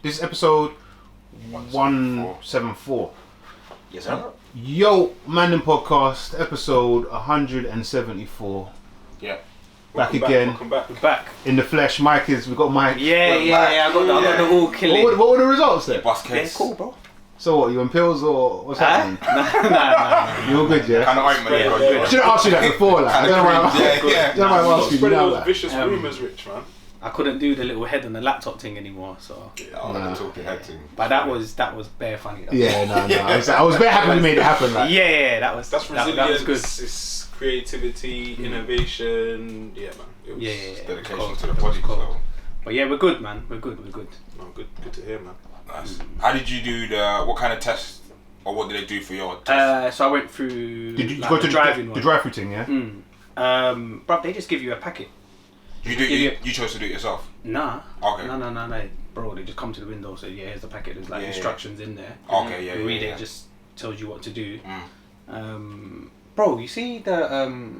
This is episode 174. Yes, sir. Yo, Mandem podcast, episode 174. Yeah. Back again. Welcome back. We're back. In the flesh. Mike is. We got Mike. Yeah. I got the all killing. What were the results then? Bus Yeah, case. cool, bro. So what? You on pills or what's happening? Nah. You all good, yeah? Kind of ointment. Yeah, got good. you. I should have asked you that before, like. I don't know why I'm Yeah. I don't know why I'm asking you Spreading now. those Like. vicious rumours, Rich, man. I couldn't do the little head on the laptop thing anymore, so. The talking head thing. But that was bare funny. Though. Yeah, no. I was very happy we made it happen. Like. Yeah, that was That's that resilience. was good. It's creativity, innovation. Yeah, man. It was Yeah. dedication Cool. to the body. So. But yeah, we're good, man. We're good. No, good to hear, man. Nice. How did you do what kind of test, or what did they do for your test? So I went through. Did you like, go the to driving the one? drive-through thing, yeah? Bro, they just give you a packet. You chose to do it yourself? Nah. Okay. No. Bro, they just come to the window, say, yeah, here's the packet. There's like instructions in there. Okay, You read it, yeah. it just tells you what to do. Bro, you see the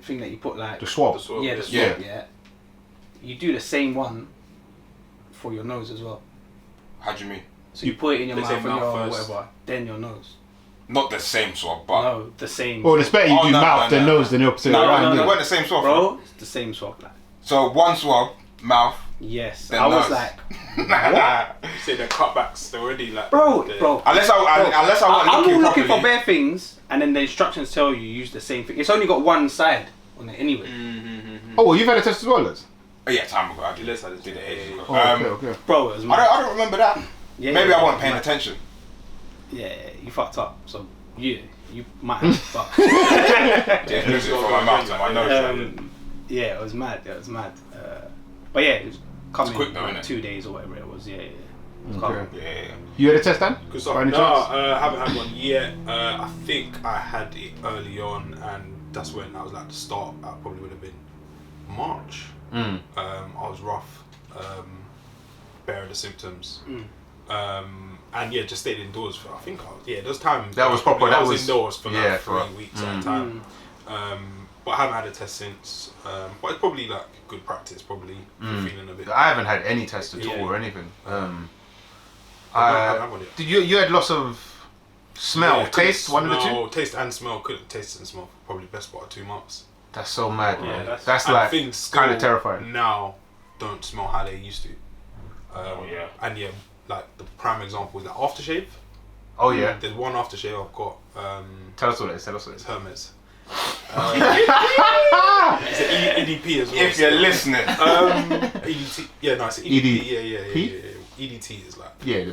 thing that you put like The swab. The swab, yeah, the yeah. swab, yeah. You do the same one for your nose as well. How do you mean? So you put it in your They say mouth or mouth your first. whatever, then your nose. Not the same swab, but No, the same. Oh, it's better you do no, mouth than nose than the opposite no, around. no, yeah. they weren't the same swab. Bro, it's the same swab. Like. So one swab, mouth. Yes, Then I was nose. like, You say they're cutbacks. They're already like. bro. Unless I wasn't I'm looking looking for properly. bare things, and then the instructions tell you use the same thing. It's only got one side on it anyway. Oh, well, you've had a test as well, Les? Oh, yeah, time ago. I did Let's have this it ages ago. Oh, okay. Bro, it was I mad. don't remember that. Yeah, Maybe yeah, I wasn't paying mad. attention. Yeah, you fucked up. So yeah, you might have. But Just lose it from my mouth to my nose. yeah, it was mad. But yeah, it was coming quick though, like innit? 2 days or whatever it was. Yeah. It was Okay. coming. Yeah. You had a test, Dan? Good stuff. By any No, chance? I haven't had one yet. I think I had it early on, and that's when I was like the start. I probably would have been March. I was rough, bearing the symptoms, and yeah, just stayed indoors for. I think those times. That was proper. I was indoors for like 3 for- weeks at a time. But I haven't had a test since. But it's probably like good practice. Probably feeling a bit. I haven't had any test at all Yeah. or anything. I haven't had one yet. Did you had loss of smell, Yeah, taste, couldn't one of the two? smell- Taste and smell. Couldn't taste and smell for probably best part of 2 months. That's so mad, man. Yeah, That's And like things still kind of terrifying. Now don't smell how they used to. Yeah. And yeah, like the prime example is like aftershave. Oh yeah. There's one aftershave I've got. Tell us what it is. Tell us what it It's is. Hermes. It's an EDP as well. If you're listening. EDT. Yeah, no, it's an EDP. P? Yeah. EDT is like Yeah.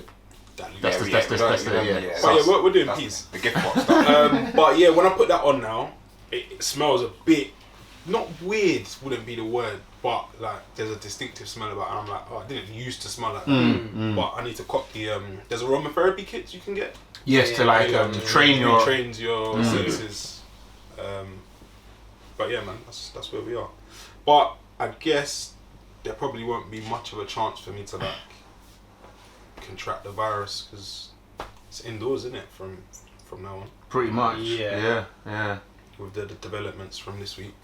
that. That's loose. the yeah. But yeah, we're doing That's peas. the gift box stuff. But yeah, when I put that on now, it smells a bit, not weird wouldn't be the word, but like there's a distinctive smell about it. And I'm like, oh, I didn't used to smell like that. But I need to cop the, there's aromatherapy kits you can get. Yes, to like train your. Trains your senses. But yeah, man, that's where we are. But I guess there probably won't be much of a chance for me to like contract the virus because it's indoors, isn't it? From now on, Pretty much. Yeah. Yeah. with the developments from this week.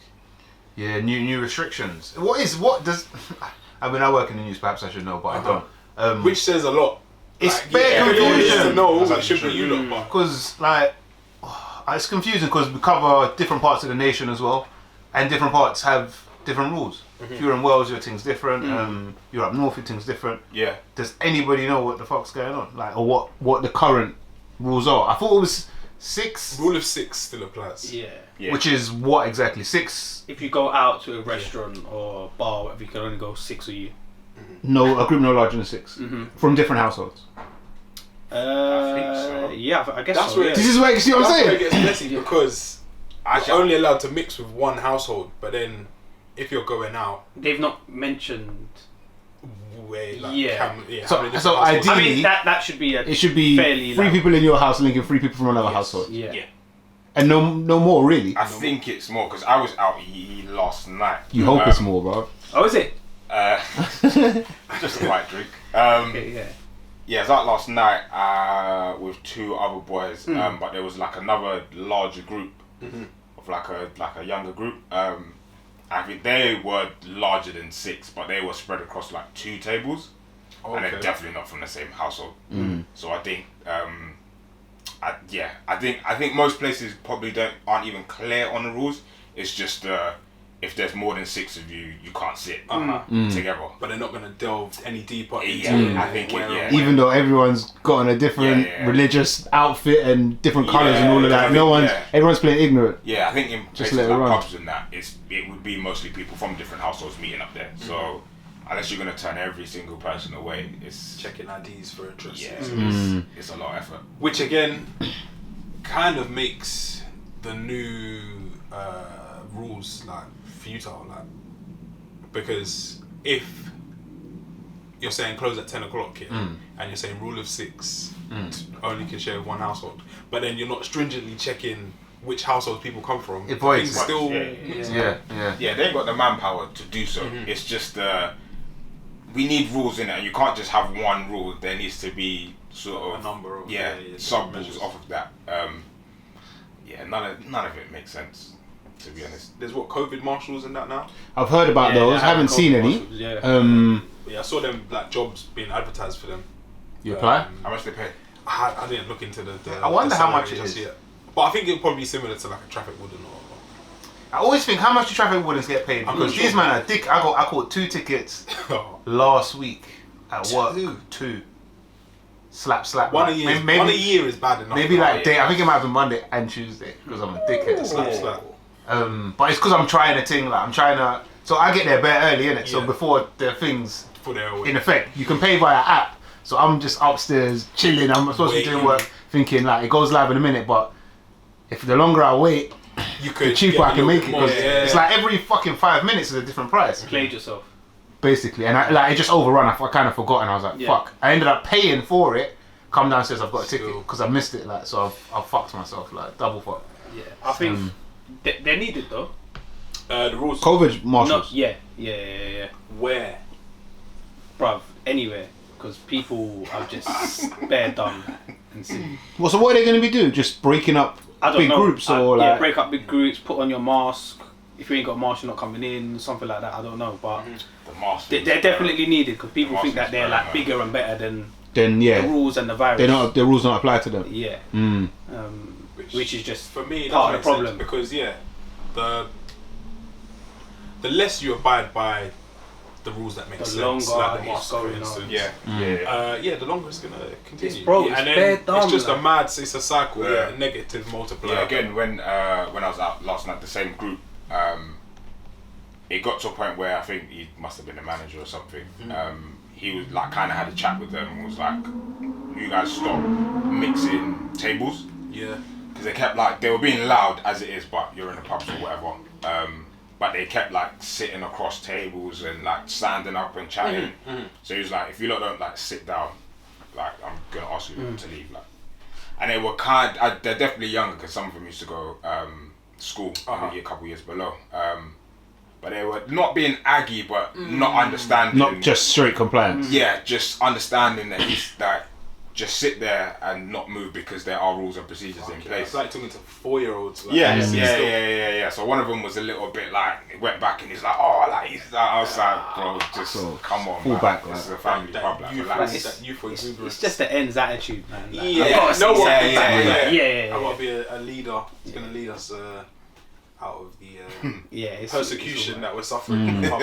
Yeah. New restrictions. What does? I mean, I work in the news. Perhaps I should know, but I don't. Which says a lot. It's Like, bare everyone needs confusion. to know That's it should actually be you lot, but Because like, it's confusing because we cover different parts of the nation as well, and different parts have different rules. If you're in Wales, your thing's different. You're up north, your thing's different. Yeah. Does anybody know what the fuck's going on? Like, or what the current rules are? I thought it was 6, rule of 6 still applies. Yeah. Yeah. which is what exactly 6? If you go out to a restaurant or bar, whatever, you can only go 6 of you. No, a group no larger than 6 from different households. I think so. Yeah, I guess That's so. where Yeah. This is where you see what I'm That's where it saying. gets messy because you're only allowed to mix with one household, but then if you're going out, They've not mentioned. where like Yeah. So- how many different so households- I Ideally, mean, that should be a. It should be Fairly 3 low. people in your house linking 3 people from another Yes. household, Yeah. Yeah. and no more really. I think it's more because I was out last night. You hope it's more, bro. Oh, is it? Just a light drink. Okay, yeah. Yeah, I was out last night with 2 other boys, but there was like another larger group of like a younger group. I think they were larger than 6, but they were spread across like 2 tables. and they're definitely not from the same household. So I think, I think most places probably aren't even clear on the rules. It's just if there's more than 6 of you, you can't sit together. But they're not going to delve any deeper into I think even though everyone's got on a different religious outfit and different colours and all of that, everyone's playing ignorant. Yeah, I think in places like pubs and that, it would be mostly people from different households meeting up there. So unless you're going to turn every single person away, it's checking IDs for interest. Yeah, it's a lot of effort. Which again, kind of makes the new rules like futile, like, because if you're saying close at 10 o'clock here, and you're saying rule of 6 only can share with one household, but then you're not stringently checking which households people come from, it voids still they ain't got the manpower to do so. It's just we need rules in it, and you can't just have one rule. There needs to be sort of a number of sub rules off of that. None of it makes sense, to be honest. There's COVID marshals and that now. I've heard about those. Haven't seen any. I saw them like jobs being advertised for them. You apply? How much they pay? I didn't look into the I wonder how much it just is. yet. But I think it'll probably be similar to like a traffic warden or. I always think, how much do traffic wardens get paid? Because these men are dick. I caught 2 tickets last week at work. 2. Slap. One a year is bad enough. Maybe like day. I think it might have been Monday and Tuesday because I'm a dickhead. Slap. But it's because I'm trying a thing. Like I'm trying to. So I get there bare early, innit? So before the things in effect, you can pay via app. So I'm just upstairs chilling. I'm supposed to be doing work, thinking like it goes live in a minute. But if the longer I wait, the cheaper I can make it, because it's like every fucking 5 minutes is a different price. Played yourself. Basically, and it just overrun. I kind of forgot, and I was like, fuck. I ended up paying for it. Come downstairs, I've got a ticket because I missed it. Like, so I've fucked myself, like double fuck. Yeah, I think they're needed though. The rules. COVID marshals. Yeah. Where? Bruv, anywhere, because people are just bare dumb and silly. Well, so what are they going to be doing? Just breaking up big groups or like? Yeah, break up big groups. Put on your mask. If you ain't got a mask, you're not coming in. Something like that. I don't know, but the mask. They're definitely needed because people think that they're like bigger and better than the rules and the virus. The rules don't apply to them. Yeah. Which is just for me part of the problem because the less you abide by the rules that make sense, like the mask, for instance. The longer it's gonna continue. And then it's just it's a cycle. A negative multiplier. Yeah. Again, when I was out last night, the same group, it got to a point where I think he must have been a manager or something. He was like kind of had a chat with them and was like, "You guys stop mixing tables." Yeah. Because they kept they were being loud as it is, but you're in the pubs or whatever. But they kept sitting across tables and standing up and chatting. So he was like, if you lot don't sit down, I'm gonna ask you to leave. And they were they're definitely younger because some of them used to go school maybe a couple years below. But they were not being aggy, but not understanding. Not just straight compliance. Yeah, just understanding that he's just sit there and not move because there are rules and procedures in place. It's like talking to 4-year-olds. Yeah. So one of them was a little bit went back and he's like, I was like, bro, just come on, fall back. This is a family pub. It's just the ends attitude, man. I want to be a leader. It's going to lead us out of the persecution that we're suffering in the pub.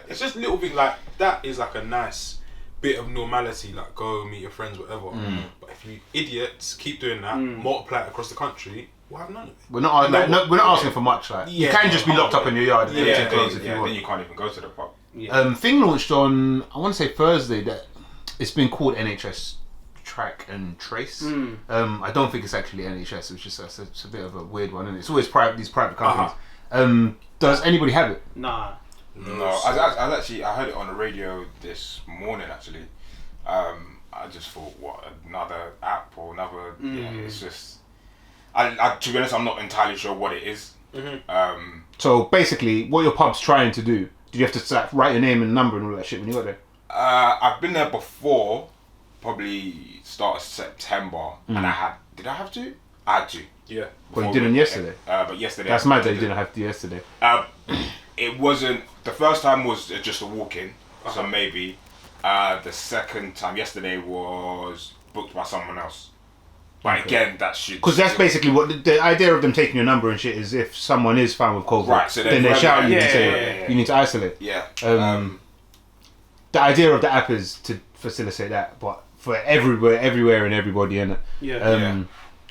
It's just little things like that is a nice bit of normality, go meet your friends, whatever. But if you idiots keep doing that, multiply it across the country, we'll have none of it. We're not asking for much. You can just be locked up in your yard. If you want. Then you can't even go to the pub. Thing launched on, I want to say Thursday, that it's been called NHS Track and Trace. I don't think it's actually NHS. It's just it's a bit of a weird one, and it's always these private companies. Does anybody have it? Nah. No, I heard it on the radio this morning actually. I just thought, what, another app or another? It's just. I to be honest, I'm not entirely sure what it is. So basically, what your pub's trying to do? Did you have to write your name and number and all that shit when you got there? I've been there before, probably start of September, and did I have to? I had to. Yeah. But you didn't yesterday. But yesterday. That's mad that you didn't have to yesterday. It wasn't. The first time was just a walk-in, so maybe. The second time yesterday was booked by someone else. But again, that should... Because that's basically what the idea of them taking your number and shit is if someone is found with COVID, right, so then they shout you and say you need to isolate. Yeah. The idea of the app is to facilitate that, but for everywhere and everybody in it.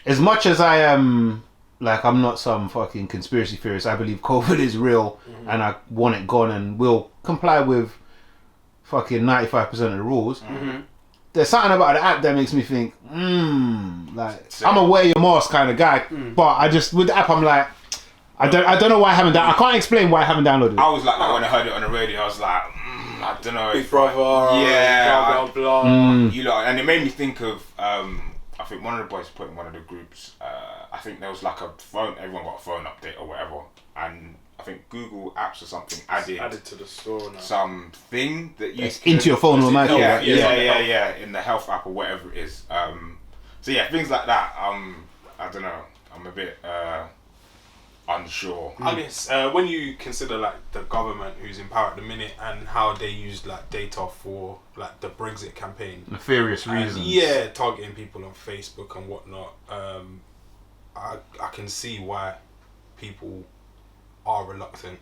As much as I am, like, I'm not some fucking conspiracy theorist, I believe COVID is real and I want it gone and will comply with fucking 95% of the rules. There's something about the app that makes me think, like, I'm a wear your mask kind of guy, but I just, with the app, I'm like, I don't know why I haven't I can't explain why I haven't downloaded it. I was like that when I heard it on the radio. I was like, I don't know. Big Brother, blah, blah, blah. You know, and it made me think of, I think one of the boys put in one of the groups, I think there was like a phone, everyone got a phone update or whatever, and I think Google Apps or something added to the store now. Something that you into your phone automatically. Yeah, in the health app or whatever it is. So yeah, things like that. I don't know. I'm a bit unsure. I guess when you consider like the government who's in power at the minute and how they used like data for like the Brexit campaign, nefarious reasons. Yeah, targeting people on Facebook and whatnot. I can see why people are reluctant,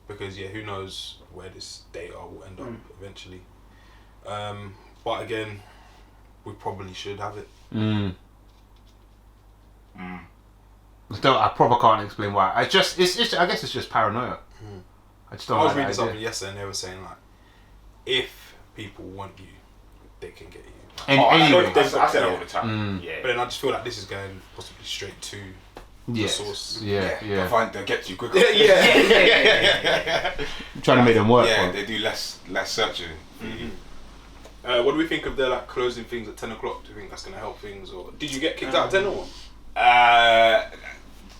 because who knows where this data will end up eventually. But again, we probably should have it. I probably can't explain why. I guess it's just paranoia. I just don't. I was reading something yesterday, and they were saying like, if people want you, they can get you. I say that all the time. But then I just feel like this is going possibly straight to the source. They'll get to you quicker. Trying to make them work. Yeah, they do less searching. What do we think of their like closing things at 10 o'clock? Do you think that's going to help things, or did you get kicked out at 10 or what?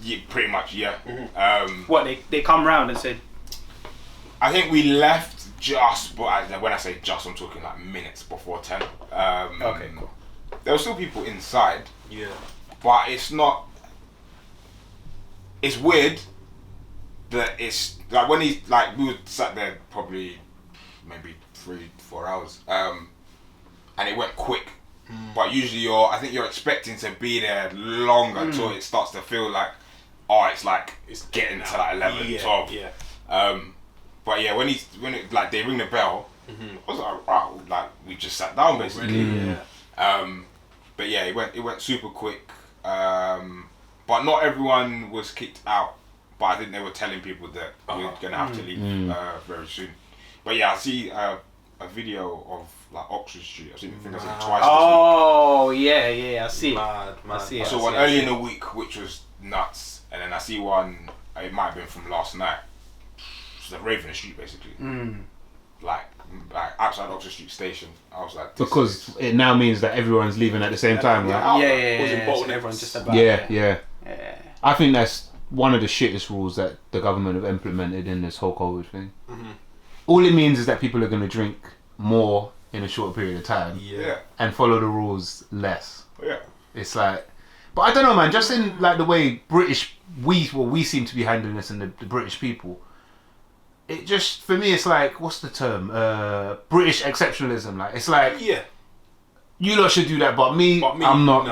Yeah, pretty much, yeah. What, they come round and said... I think we left just, but when I say just, I'm talking like minutes before 10. Okay, cool. There were still people inside. Yeah. But it's not... It's weird that it's... Like when we were sat there probably maybe 3-4 hours. And it went quick. But usually I think you're expecting to be there longer until it starts to feel like, it's getting to like 11, 12. Yeah. But yeah, when they ring the bell, I was like, wow, like we just sat down basically. But yeah, it went super quick. But not everyone was kicked out. But I think they were telling people that we're gonna have to leave very soon. But yeah, I see a video of like Oxford Street. I've seen it twice this week. Oh yeah, I see. Mad. I see. I saw one early in the week, which was nuts, and then I see one. It might have been from last night. It's like Raven Street, basically. Like outside Oxford Street Station. I was like, because it now means that everyone's leaving at the same time, right? Yeah. So everyone's just about. Yeah. I think that's one of the shittest rules that the government have implemented in this whole COVID thing. All it means is that people are going to drink more in a short period of time and follow the rules less. It's like, but I don't know, man, just in like the way we seem to be handling this, and the British people, it just, for me, it's like, what's the term, British exceptionalism. Like, it's like, you lot should do that, but me I'm not.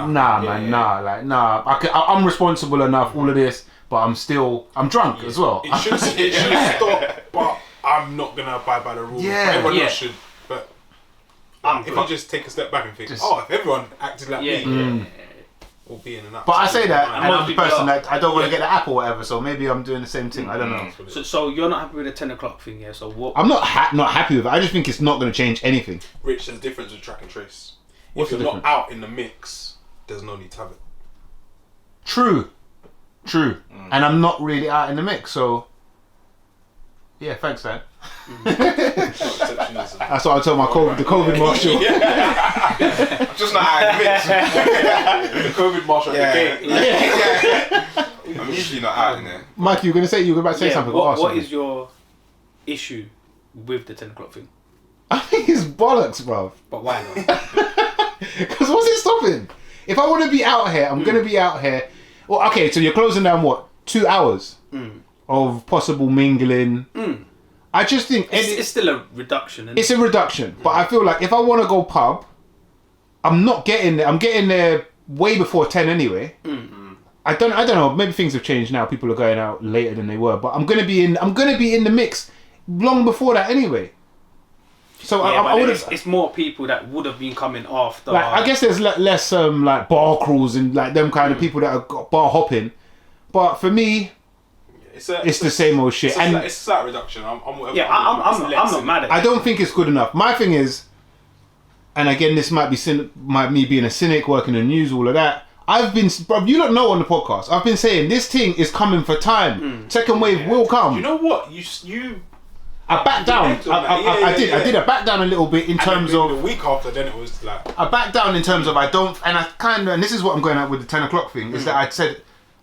I'm responsible enough, all of this, but I'm drunk as well. It should stop, but I'm not gonna abide by the rules. Everyone else should. But if I just take a step back and think, if everyone acted like me, we'll be in an app. But I say that, and I'm the person that I don't want to get the app or whatever, so maybe I'm doing the same thing. I don't know. So you're not happy with the 10 o'clock thing, yeah? So what? I'm not happy with it. I just think it's not going to change anything. Rich, there's a difference with track and trace. What's if the you're difference? not out in the mix, there's no need to have it. True. And I'm not really out in the mix, so yeah, thanks, Dan. That's what I told the COVID marshal. I'm just not out in the mix. The COVID marshal at the gate. I'm usually not out in there. Mike, you were about to say something. What is your issue with the 10 o'clock thing? I think it's bollocks, bro. But why not? Because what's it stopping? If I want to be out here, I'm going to be out here. Well, okay, so you're closing down 2 hours of possible mingling. I just think it's still a reduction. Isn't it's a reduction, but I feel like if I want to go pub, I'm not getting there. I'm getting there way before 10 anyway. I don't know. Maybe things have changed now. People are going out later than they were, but I'm gonna be in the mix long before that anyway. So I would have. It's more people that would have been coming after. Like, I guess there's less like bar crawls and like them kind of people that are bar hopping, but for me, it's the same old shit. It's a slight reduction. I'm not mad at it. I don't think it's good enough. My thing is, and again, this might be me being a cynic, working in news, all of that. I've been, bro, you don't know on the podcast. I've been saying this thing is coming for time. Second wave will come. You know what? I backed down. I did. I backed down a little bit in terms of the week after. Then it was like I backed down in terms of and this is what I'm going at with the 10 o'clock thing is that I said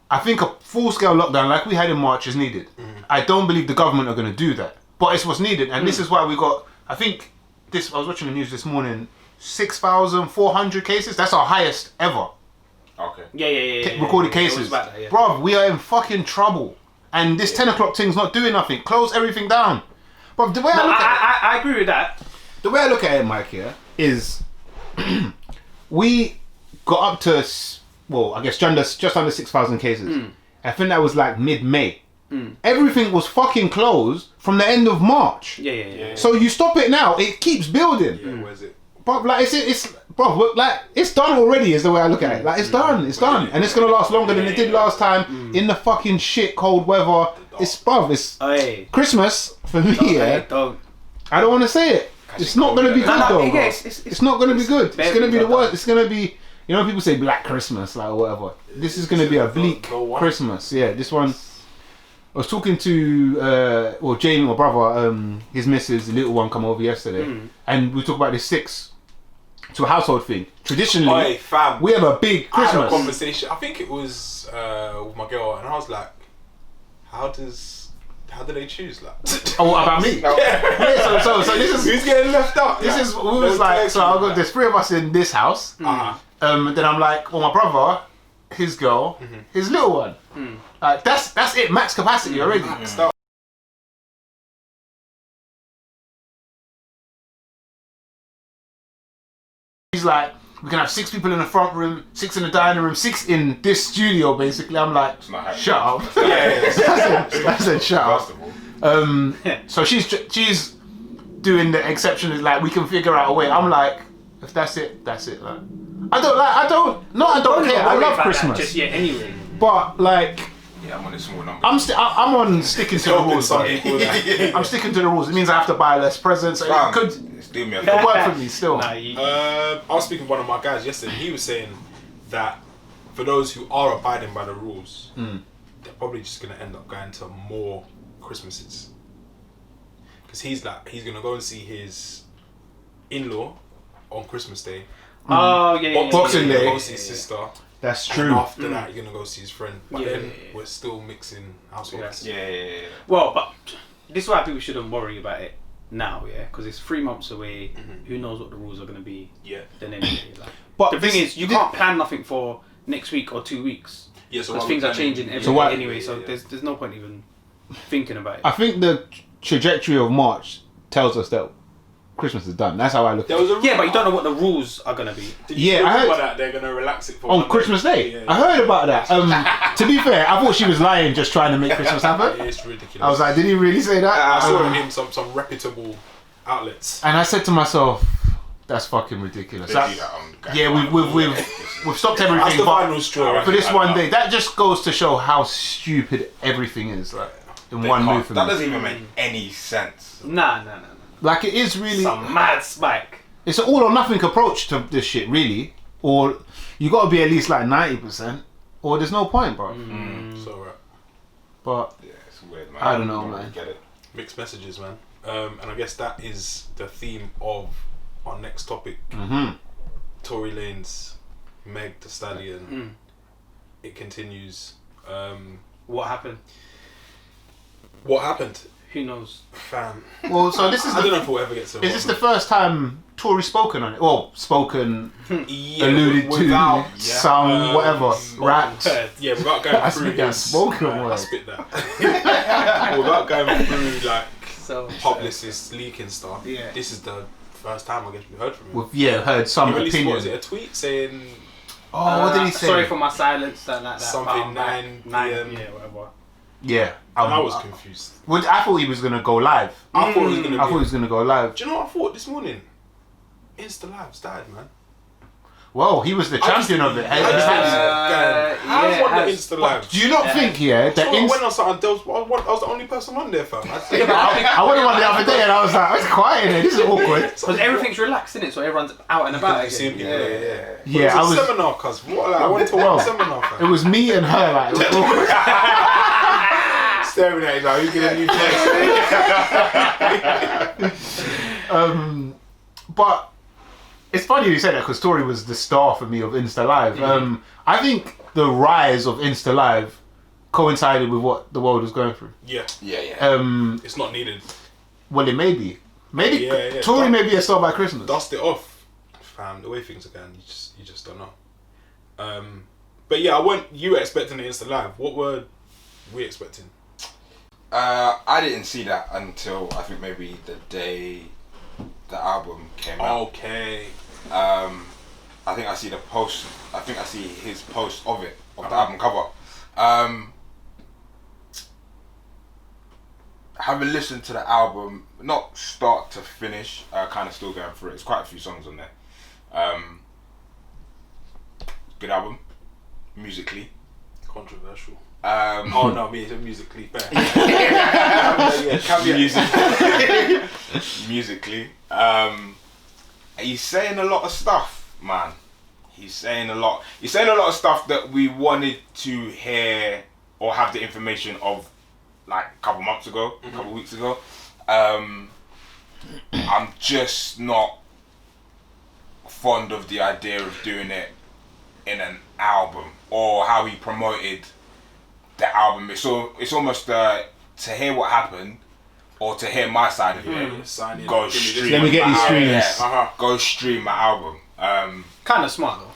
I think a full scale lockdown like we had in March is needed. I don't believe the government are going to do that, but it's what's needed, and this is why we got. I think I was watching the news this morning. 6,400 cases. That's our highest ever. Okay. Yeah. Recorded cases. Bruv, we are in fucking trouble. And this 10 o'clock thing's not doing nothing. Close everything down. Bruv, the way I agree with that. The way I look at it, Mike, is we got up to, I guess just under 6,000 cases. I think that was like mid-May. Everything was fucking closed from the end of March. Yeah. So you stop it now, it keeps building. Yeah, where's it? But like it's done already is the way I look at it. Like it's done, and it's gonna last longer than it did last time in the fucking shit cold weather. It's Christmas for me. I don't want to say it. It's not gonna be good though. It's not gonna be good. It's gonna be the worst. It's gonna be, you know, people say Black Christmas like or whatever. This is gonna be a bleak Christmas. Yeah, this one. I was talking to Jamie, my brother, his missus, the little one, come over yesterday, and we talked about this 6 to a household thing. Traditionally, we have a big Christmas. I had a conversation. I think it was with my girl, and I was like, "How do they choose like?" Oh, about me? Yeah. So this is who's getting left out. This is we was like. So there's 3 of us in this house. Then I'm like, my brother, his girl, his little one. That's it, max capacity already. He's like, we can have 6 people in the front room, 6 in the dining room, 6 in this studio. Basically, I'm like, shut up. I said, shut up. So she's doing the exception. Like, we can figure out a way. I'm like, if that's it, that's it. Like, I don't care. I love Christmas. Just yet, anyway. But like. Yeah, I'm on a small number. I'm on sticking to the rules. I'm sticking to the rules. It means I have to buy less presents. It could work for me still. I was speaking to one of my guys yesterday. He was saying that for those who are abiding by the rules, they're probably just going to end up going to more Christmases. Because he's going to go and see his in-law on Christmas Day. Oh, yeah. Boxing Day. Go see his sister. That's true. And after that, you're gonna go see his friend. But then we're still mixing households. Yeah. Well, but this is why people shouldn't worry about it now, because it's 3 months away. Who knows what the rules are gonna be? Yeah. Then anyway, but the thing is, you can't plan nothing for next week or 2 weeks. Yeah. So because things are changing every day anyway. So there's no point even thinking about it. I think the trajectory of March tells us that Christmas is done. That's how I look at it. Yeah, but you don't know what the rules are going to be. I heard that they're going to relax it for on Christmas Day. Yeah. I heard about that. To be fair, I thought she was lying, just trying to make Christmas happen. It's ridiculous. I was like, did he really say that? I saw it in some reputable outlets. And I said to myself, that's fucking ridiculous. We've stopped everything. That's the final straw. For this one day, that just goes to show how stupid everything is. Like in one move. That doesn't even make any sense. Nah. Like it is really some mad spike. It's an all or nothing approach to this shit, really. Or you got to be at least like 90%, or there's no point, bro. So right. But yeah, it's weird, man. I don't know, man. Get it. Mixed messages, man. And I guess that is the theme of our next topic. Tory Lanez, Meg Thee Stallion. It continues. What happened? What happened? Who knows? Fam. Well, so this is. I don't know if we'll ever get to. Is this the first time Tory's spoken on it? Or spoken, alluded without, to, sung, whatever, rapped? Yeah, without going through. Spoken word. I spit that. Without going through like So publicists leaking stuff. Yeah. This is the first time I guess we heard from him. Heard some opinion. What was it? A tweet saying. What did he say? Sorry for my silence, like that. Something 9 p.m. Yeah, whatever. Yeah, I was confused. I thought he was gonna go live. I thought he was gonna go live. Do you know what I thought this morning? Insta Live's died, man. Well, he was the champion of it. How was the Insta Live? Do you not think, that I went on something, I was the only person on there, fam. I went on one the other day and I was like, it's quiet in here, this is awkward. Because everything's relaxed, isn't it? So everyone's out and about again. Yeah, I was seminar, cuz. I went to one seminar, fam. It was me and her, like, it was awkward. Staring at you like, who's getting a new place? But it's funny you say that because Tory was the star for me of Insta Live. I think the rise of Insta Live coincided with what the world was going through. Yeah. It's not needed. Well, it may be. Maybe Tory may be a star by Christmas. Dust it off, fam. The way things are going, you just don't know. But yeah, you were expecting the Insta Live. What were we expecting? I didn't see that until I think maybe the day the album came out. Okay. I think I see the post. I think I see his post of it, of the album cover. Having listened to the album, not start to finish, kind of still going through it. There's quite a few songs on there. Good album, musically. Controversial. Oh no, me, it's musically fair. Musically. He's saying a lot of stuff, man. He's saying a lot of stuff that we wanted to hear or have the information of like a couple months ago, a couple weeks ago. I'm just not fond of the idea of doing it in an album or how he promoted the album. It's almost to hear what happened or to hear my side of it. Go stream. Let me get these streams. Go stream my album. Kind of smart though.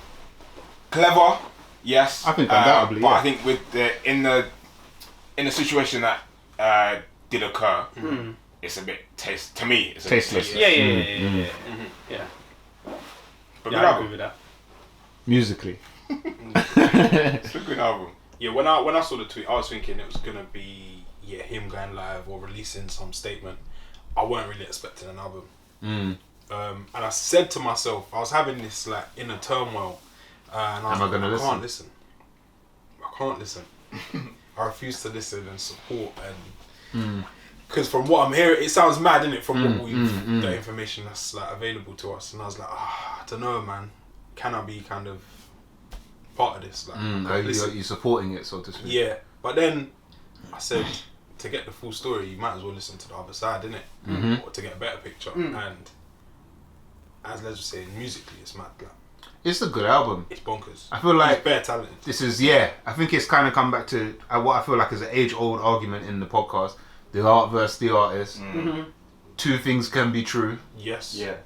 Clever, yes. I think undoubtedly. But I think with in the situation that did occur, it's a bit tasteless. Yeah. But I agree with that. Musically. It's a good album. Yeah, when I saw the tweet, I was thinking it was gonna be him going live or releasing some statement. I weren't really expecting an album. And I said to myself, I was having this like inner turmoil, and I was like, I can't listen. I can't listen. I refuse to listen and support, and because from what I'm hearing, it sounds mad, innit? From what the information that's like available to us, and I was like, I don't know, man. Can I be kind of part of this? Like, you're supporting it, so to speak. Yeah, but then I said, to get the full story, you might as well listen to the other side, innit? Or to get a better picture. And as Les was saying, musically, it's mad. Like, it's a good album. It's bonkers. I feel like he's bare talented. This is I think it's kind of come back to what I feel like is an age-old argument in the podcast: the art versus the artist. Two things can be true. Yes. Yeah.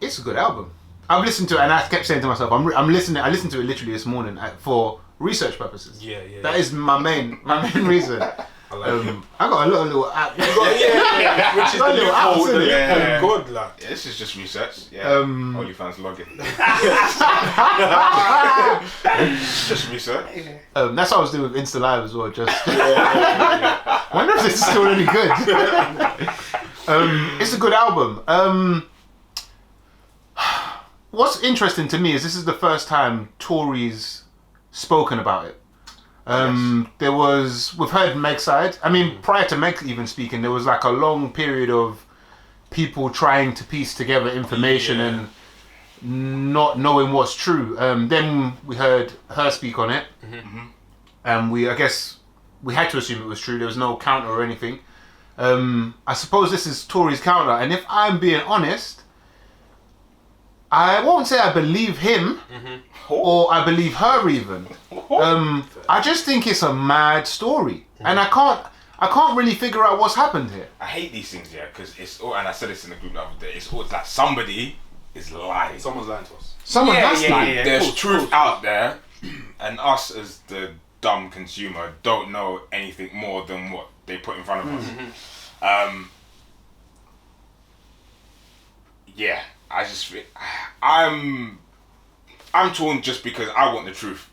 It's a good album. I've listened to it and I kept saying to myself, I'm listening. I listened to it literally this morning for research purposes. Yeah. That is my main reason. I like I got a little app. which is the little apps, good, like. Yeah, this is just research. Yeah. OnlyFans login. Just research. That's what I was doing with Insta Live as well. Just wonder if this is still any good. It's a good album. What's interesting to me is this is the first time Tory's spoken about it. We've heard Meg's side. I mean, prior to Meg even speaking, there was like a long period of people trying to piece together information and not knowing what's true. Then we heard her speak on it, and I guess we had to assume it was true. There was no counter or anything. I suppose this is Tory's counter, and if I'm being honest, I won't say I believe him, or I believe her even. I just think it's a mad story, and I can't really figure out what's happened here. I hate these things, because it's all, and I said this in the group the other day. It's all like somebody is lying. Someone's lying to us. Someone has to. There's truth out there, and us as the dumb consumer don't know anything more than what they put in front of us. Yeah, I just think I'm torn just because I want the truth,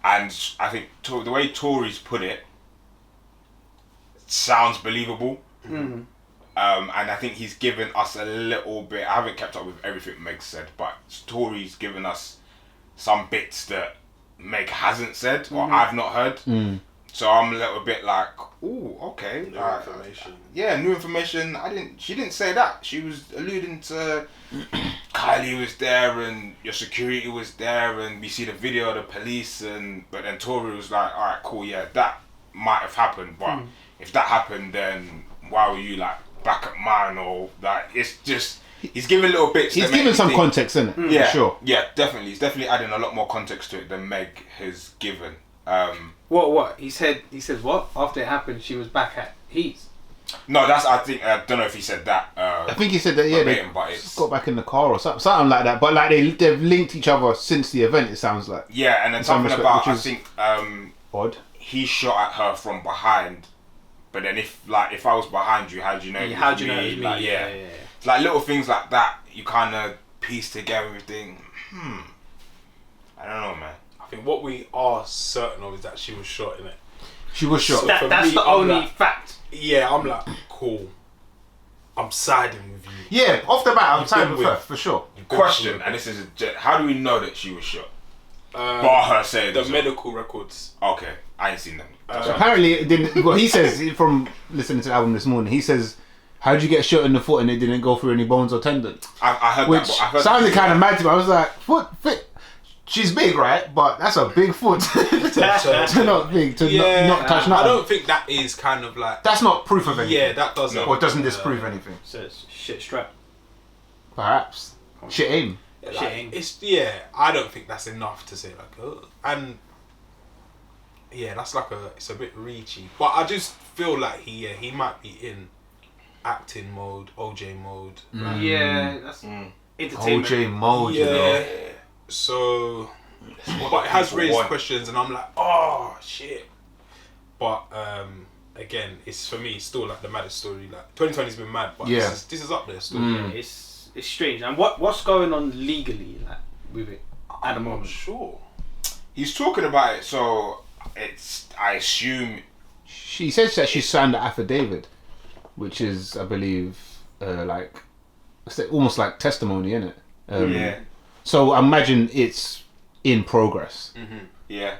and I think the way Tory's put it sounds believable. And I think he's given us a little bit. I haven't kept up with everything Meg said, but Tory's given us some bits that Meg hasn't said or I've not heard. So I'm a little bit like, ooh, okay. New information. Yeah, new information. She didn't say that. She was alluding to Kylie was there and your security was there and we see the video of the police but then Tory was like, all right, cool, yeah, that might have happened, but if that happened, then why were you like back at mine or like? It's just he's giving little bits. He's giving some context, isn't it? Yeah, sure. Yeah, definitely. He's definitely adding a lot more context to it than Meg has given. What? He said what? After it happened, she was back at Heath. No, I don't know if he said that. I think he said that, yeah, they got back in the car or something like that. But like they've linked each other since the event, it sounds like. Yeah, and then something about, I think, odd. He shot at her from behind. But then if I was behind you, how do you know it was me? How do you know it was me? Like, yeah. It's like little things like that, you kind of piece together everything. I don't know, man. I think what we are certain of is that she was shot, innit? She was shot. So that's the only fact. Yeah, I'm like, cool. I'm siding with you. Yeah, off the bat, I'm siding with her, for sure. Question, and this is how do we know that she was shot? Bar her saying the medical records. Okay, I ain't seen them. So apparently, it didn't. Well, he says from listening to the album this morning, he says, "How did you get shot in the foot and it didn't go through any bones or tendon?" I heard which that. I heard sounded kind of mad to me. I was like, "Foot fit." She's big, right? But that's a big foot to not big to not touch nothing. I don't think that is kind of like. That's not proof of anything. Yeah, that doesn't. Or doesn't disprove anything. So it's shit strap. Perhaps shit aim. I don't think that's enough to say like, and that's like it's a bit reachy. But I just feel like he might be in acting mode, OJ mode. Yeah, that's entertainment. OJ mode, you know. So, but it has raised questions, and I'm like, oh shit. But again, it's for me still like the maddest story. Like 2020's been mad, but this is up there still. It's strange. And what's going on legally like with it at the moment? I'm sure. He's talking about it, so I assume she says that she signed the affidavit, which is, I believe, almost like testimony, isn't it? So I imagine it's in progress. Yeah.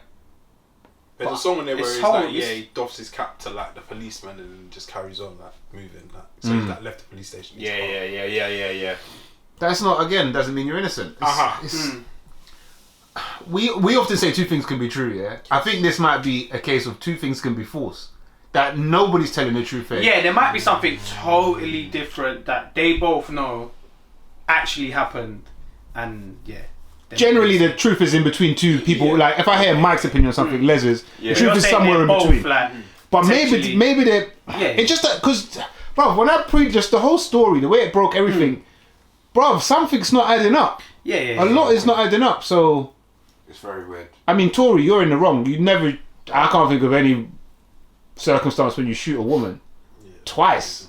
There's a song in there where he doffs his cap to like the policeman and just carries on like moving. Like, so he's like left the police station. Yeah. That's not, again, doesn't mean you're innocent. We often say two things can be true, yeah? I think this might be a case of two things can be false. That nobody's telling the truth here. Yeah, there might be something totally different that they both know actually happened. And generally the truth is in between two people. Like if I hear Mike's opinion on something, Les's, the truth is somewhere in between. Like, but maybe they it's just that because bro, when I just the whole story, the way it broke everything, bro, something's not adding up. A lot is not adding up. So it's very weird. I mean, Tory, you're in the wrong. I can't think of any circumstance when you shoot a woman twice,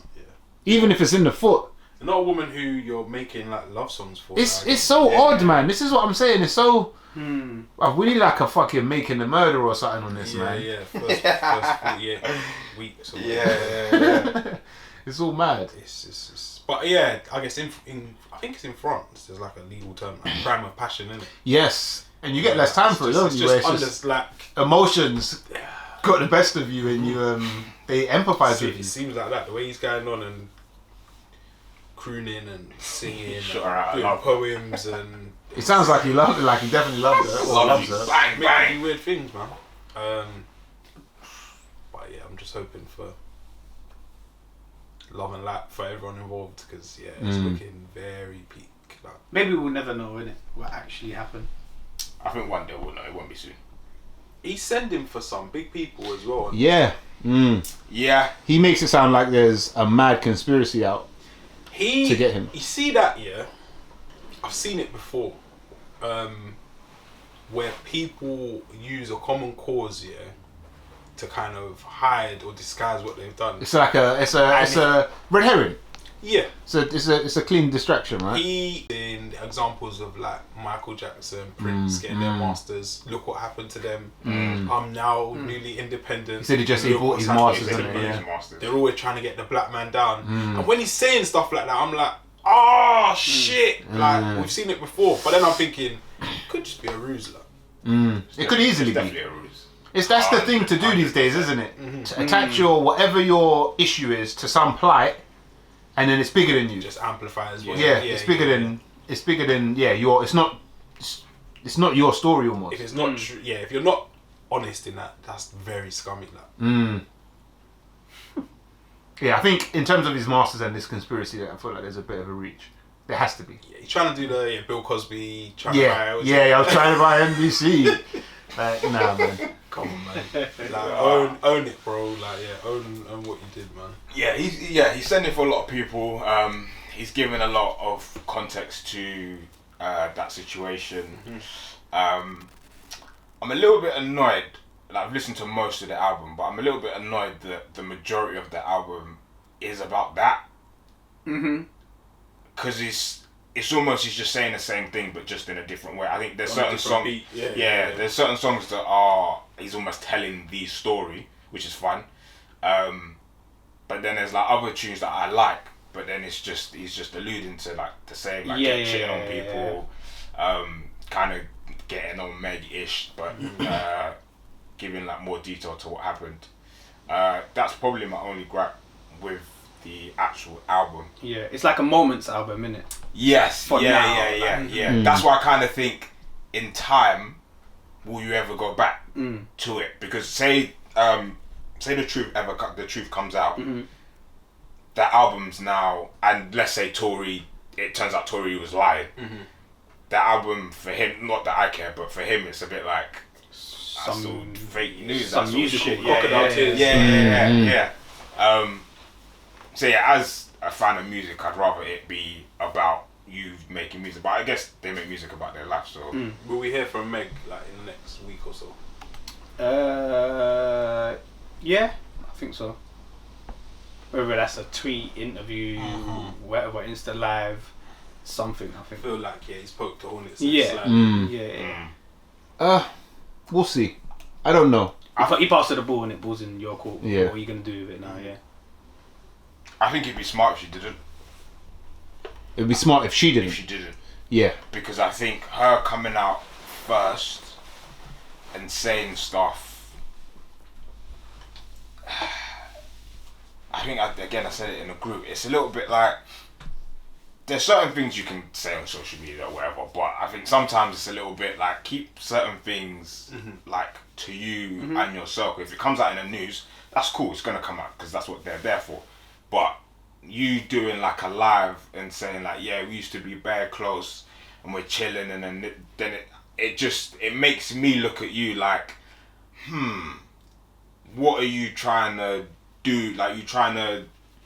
even if it's in the foot. Not a woman who you're making like love songs for. It's so odd, man. This is what I'm saying. It's so. We need like a fucking Making a Murder or something on this, man. Yeah. First 48 weeks. Or It's all mad. But yeah, I guess I think it's in France. There's like a legal term, like crime of passion, isn't it? Yes, and you get less time for it, don't you? It's just like emotions got the best of you, and you they empathise with you. It seems like that. The way he's going on and crooning and singing, doing poems, and it sounds like he loved it. Like he definitely loved it. Loves her. Bang. Weird things, man. But yeah, I'm just hoping for love and light for everyone involved because it's looking very peak. Like, maybe we'll never know, innit, what actually happened. I think one day we'll know. It won't be soon. He's sending for some big people as well. Yeah. Yeah. He makes it sound like there's a mad conspiracy out. To get him. You see that, I've seen it before, where people use a common cause, to kind of hide or disguise what they've done. It's like a red herring. Yeah. So it's a clean distraction, right? He in examples of like Michael Jackson, Prince getting their masters. Look what happened to them. I'm now newly independent. He said he bought his masters, didn't he? Yeah. They're always trying to get the black man down. And when he's saying stuff like that, I'm like, oh shit! Like we've seen it before. But then I'm thinking, it could just be a ruse, like. It could easily be. Definitely a ruse. That's the thing to do these days, isn't it? To attach whatever your issue is to some plight. And then it's bigger than you. Just amplifies. It's bigger than. It's not your story almost. If it's not true, if you're not honest in that, that's very scummy. Like. Yeah, I think in terms of his masters and this conspiracy, I feel like there's a bit of a reach. There has to be. Yeah, he's trying to do the Bill Cosby. I was trying to buy NBC. Like, nah, man. Come on, man. Like, own it, bro. Like, own what you did, man. Yeah, he's sending for a lot of people. He's given a lot of context to that situation. I'm a little bit annoyed. Like, I've listened to most of the album, but I'm a little bit annoyed that the majority of the album is about that. Because it's almost he's just saying the same thing but just in a different way. I think there's certain songs. There's certain songs that he's almost telling the story, which is fun. But then there's like other tunes that I like, but then he's just alluding to like the same like shitting on people, kind of getting on Meg-ish, but giving like more detail to what happened. That's probably my only gripe with the actual album. Yeah, it's like a moments album, innit? Yes. Yeah. That's why I kind of think, in time, will you ever go back to it? Because say the truth comes out, that album's now, and let's say it turns out Tory was lying. That album for him, not that I care, but for him, it's a bit like some fake news, some music shit. Yeah. So yeah, as a fan of music, I'd rather it be about you making music. But I guess they make music about their life, so. Will we hear from Meg like in the next week or so? Yeah, I think so. Whether that's a tweet, interview, whatever, Insta Live, something. I think. I feel like he's poked the hornets. We'll see. I don't know. I thought he passed the ball and it ball's in your court. Yeah. What are you gonna do with it now? Yeah. I think it'd be smart if she didn't. It'd be smart if she didn't. Yeah. Because I think her coming out first and saying stuff. I think I said it in a group. It's a little bit like there's certain things you can say on social media or whatever, but I think sometimes it's a little bit like keep certain things like to you and your circle. If it comes out in the news, that's cool. It's gonna come out because that's what they're there for. But you doing like a live and saying like, yeah, we used to be bare close and we're chilling, and then it makes me look at you like, what are you trying to do? Like, you trying to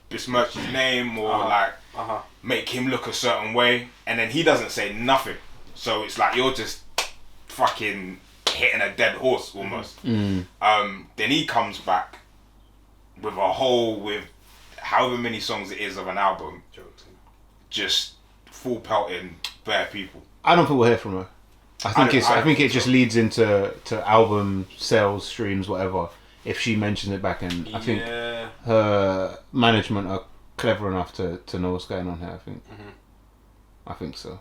besmirch his name or make him look a certain way, and then he doesn't say nothing. So it's like you're just fucking hitting a dead horse almost. Then he comes back with however many songs it is of an album, just full pelting bare people. I don't think we'll hear from her. I think it just leads into album sales, streams, whatever. If she mentions it back, and I think her management are clever enough to know what's going on here. I think so.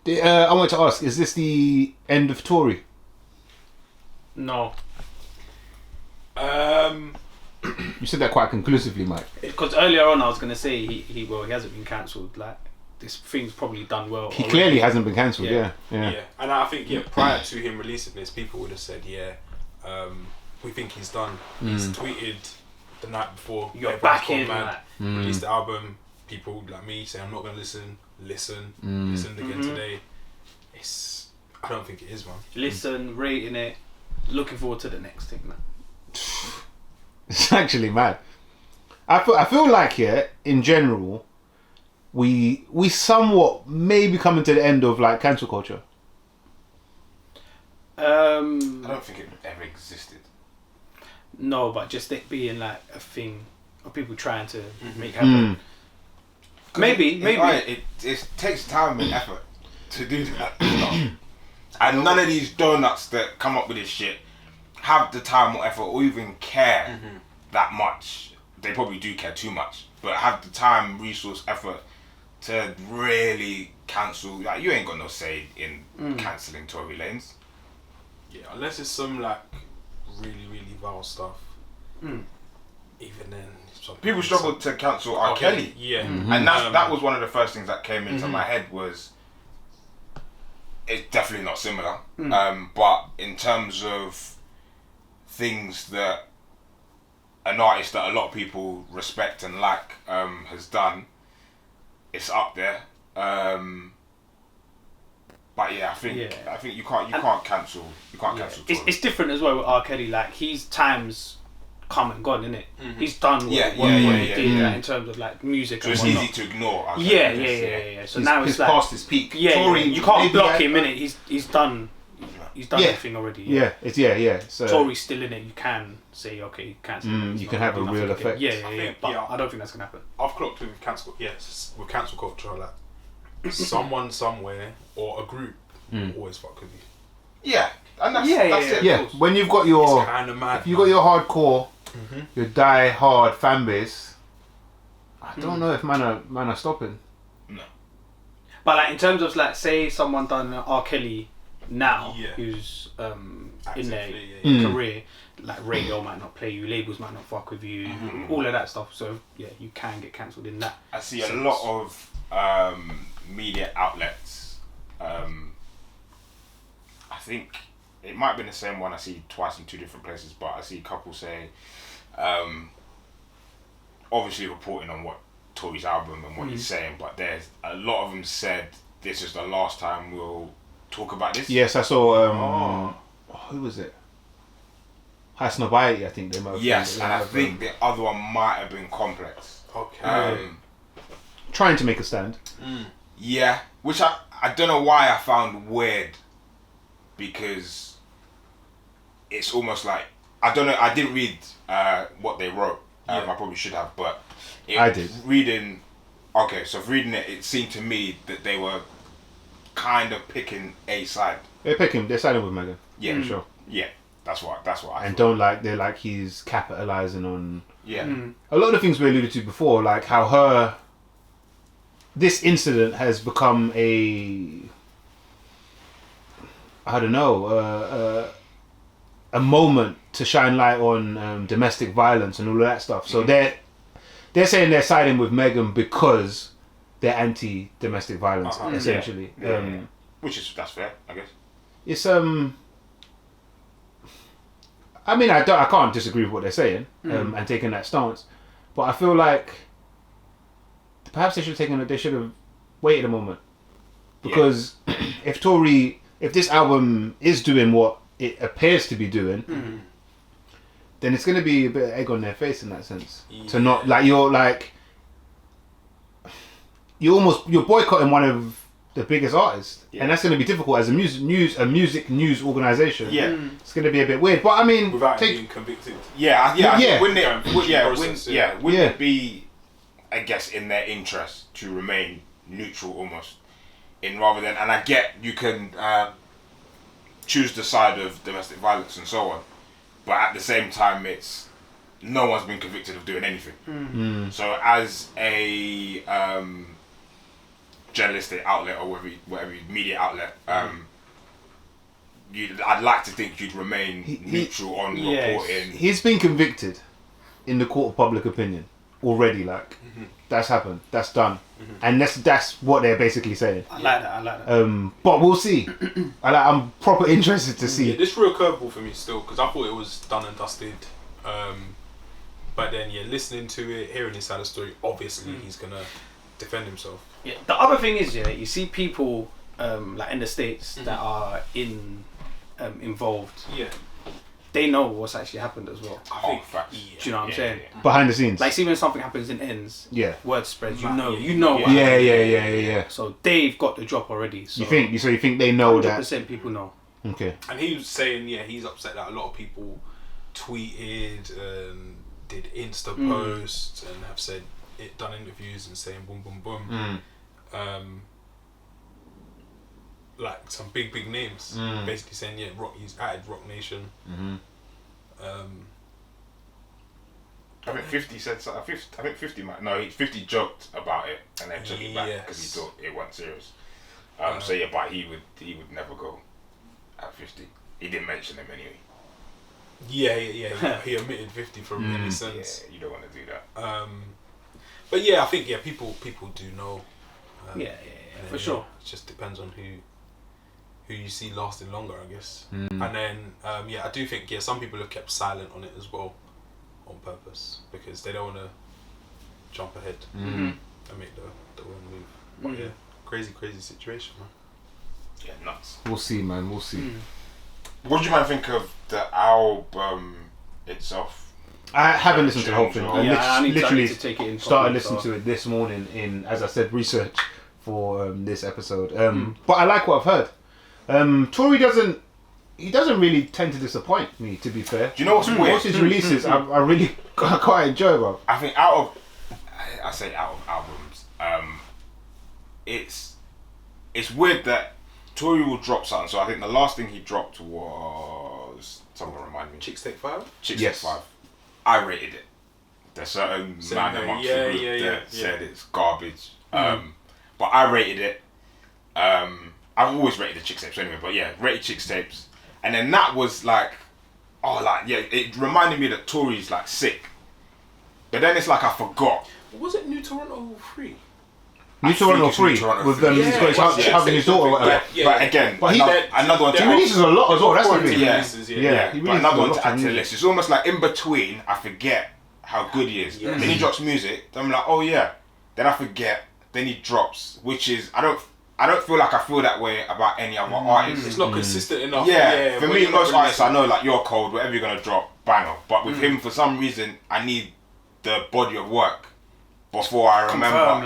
I wanted to ask: is this the end of Tory? No. You said that quite conclusively, Mike. Because earlier on I was going to say he hasn't been cancelled. Like, this thing's probably done well. He clearly hasn't been cancelled. Yeah. And I think prior to him releasing this, people would have said we think he's done. He's tweeted the night before. You're back in. Released the album. People like me say I'm not going to listen. Listened again today. I don't think it is, man. Listen, rating it. Looking forward to the next thing, man. It's actually mad. I feel like in general, we somewhat may be coming to the end of like cancel culture. I don't think it ever existed. No, but just it being like a thing of people trying to make happen. Maybe. It takes time and effort to do that stuff. And none of these donuts that come up with this shit have the time or effort or even care that much. They probably do care too much, but have the time, resource, effort to really cancel. Like, you ain't got no say in cancelling Tory Lanez. Yeah, unless it's some like really, really vile stuff. Even then, people struggle to cancel R. Kelly. Yeah, and that was one of the first things that came into my head was it's definitely not similar. But in terms of things that an artist that a lot of people respect and like has done, it's up there. But yeah, I think you can't cancel Tory. It's different as well with R. Kelly. Like, his time's come and gone, innit? He's done what he did in terms of like music. So and it's whatnot. easy to ignore. Yeah. So now it's like past his peak. Tory, you can't block him, innit? He's done. He's done everything already. Yeah. So Tory's still in it. You can say, okay, cancel. You can have a real effect. But I don't think that's gonna happen. I've clocked with cancel. Yes, with cancel culture, like someone somewhere or a group always fuck with you. Yeah, and that's it. Yeah, when you've got your, It's kind of mad. if you've got your hardcore, your die-hard fan base, I don't know if man are stopping. No. But like in terms of like, say someone done R. Kelly now, who's in their career, like radio might not play you, labels might not fuck with you, all of that stuff. So yeah, you can get cancelled in that. I see a lot of media outlets. I think it might have been the same one I see twice in two different places, but I see a couple say, obviously reporting on what Tory's album and what he's saying, but there's a lot of them said this is the last time we'll talk about this. Yes, I saw. Who was it? Hasnobiety, I think they might have. Yes, and I think the other one might have been Complex. Okay. Trying to make a stand. Yeah, which I don't know why I found weird, because it's almost like, I don't know, I didn't read what they wrote. I probably should have, but I did. Reading it, it seemed to me that they were kind of picking a side. They're siding with Megan. Yeah, for sure. Yeah, that's what I and thought. they're like he's capitalizing on a lot of the things we alluded to before, like how this incident has become a moment to shine light on domestic violence and all of that stuff. So they're saying they're siding with Meghan because they're anti-domestic violence, essentially. That's fair, I guess. It's I mean, I can't disagree with what they're saying and taking that stance, but I feel like perhaps they should have waited a moment, because if this album is doing what it appears to be doing, then it's going to be a bit of egg on their face in that sense. To not like you're boycotting one of the biggest artists, and that's going to be difficult as a music news organization. It's going to be a bit weird. But I mean, without being convicted. Wouldn't it be, I guess, in their interest to remain neutral almost, rather than, and I get you can choose the side of domestic violence and so on, but at the same time, it's no one's been convicted of doing anything. So as a journalistic outlet or whatever media outlet, I'd like to think you'd remain neutral on reporting. He's been convicted in the court of public opinion already. Like that's happened, that's done, and that's what they're basically saying. I like that. But we'll see. I'm proper interested to see. This real curveball for me still, because I thought it was done and dusted. But then listening to it, hearing his side of the story, obviously he's gonna defend himself. Yeah. The other thing is, you see people like in the States that are involved. Yeah. They know what's actually happened as well. I think facts. Do you know what I'm saying? Behind the scenes. Like, see when something happens in ends, word spreads. You know. Yeah. So they've got the drop already. So you think they know 100% that? 100% people know. Okay. And he was saying, he's upset that a lot of people tweeted and did Insta posts and have said done interviews and saying boom boom boom. Like some big names, basically saying he's added Rock Nation. I think 50 said so. I think 50 might. No, 50 joked about it and then took it back because he thought it wasn't serious. So yeah, but he would never go at 50. He didn't mention him anyway. Yeah. He omitted 50 from any sense. Yeah, you don't want to do that. But yeah, I think people do know. For sure. It just depends on who you see lasting longer, I guess. And then I do think some people have kept silent on it as well, on purpose, because they don't want to jump ahead and make the wrong move. But crazy situation, man. Yeah, nuts. We'll see, man. We'll see. What do you man think of the album itself? I haven't listened to the whole thing. I need literally to take it in. Started listening to it this morning in, as I said, research for this episode. But I like what I've heard. Tory doesn't really tend to disappoint me, to be fair. Do you know what's weird? Most his releases I really quite enjoy, bro. I think out of albums, it's weird that Tory will drop something. So I think the last thing he dropped was, someone remind me, Chicks Take 5? Chicks Take 5. I rated it. There's certain man amongst the group that said it's garbage. But I rated it. I've always rated the Chicks Tapes anyway, but yeah, rated Chicks Tapes. And then that was like, it reminded me that Tory's like sick. But then it's like I forgot. Was it New Toronto 3? New Toronto 3 with he's got having his daughter or whatever. But again, another one. He releases a lot as well. That's the thing. But another one to add to the list. It's almost like in between, I forget how good he is. Then he drops music. Then I'm like, oh yeah. Then I forget. Then he drops, which is I don't feel like I feel that way about any other artist. It's not consistent enough. For me, most artists I know, like, you're cold, whatever you're gonna drop, banger. But with him, for some reason, I need the body of work before I remember.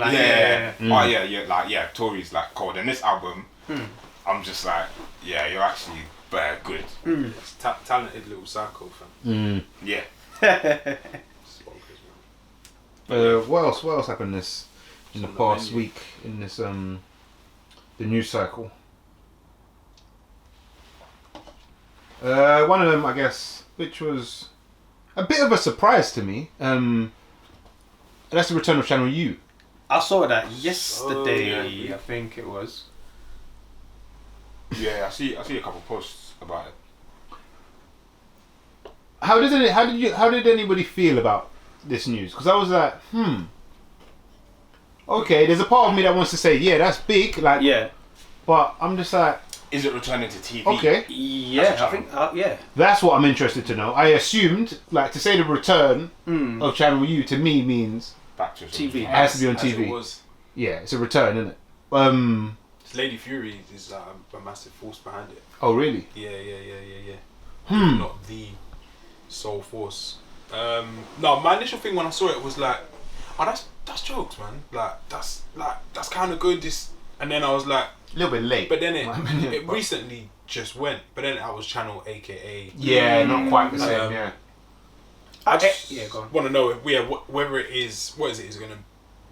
Tory's like cold. And this album, I'm just like, you're actually very good. It's talented little psycho, fam. Yeah. What else happened in the past week in this the news cycle? One of them, I guess, which was a bit of a surprise to me. That's the return of Channel U. I saw that yesterday. I think it was. Yeah, I see a couple posts about it. How did anybody feel about this news? Because I was like, okay, there's a part of me that wants to say, yeah, that's big, like, but I'm just like, is it returning to TV? Okay, I think, that's what I'm interested to know. I assumed, like, to say the return of Channel U to me means back to TV. It has to be on TV. It was. Yeah, it's a return, isn't it? Lady Fury is a massive force behind it. Oh, really? Yeah. Not the sole force. No, my initial thing when I saw it was like, oh, that's jokes, man. Like that's kind of good. And then I was like, a little bit late. But then it recently just went. But then I was Channel AKA. Yeah, not quite the same. I just want to know whether it is, what is it? Is it going to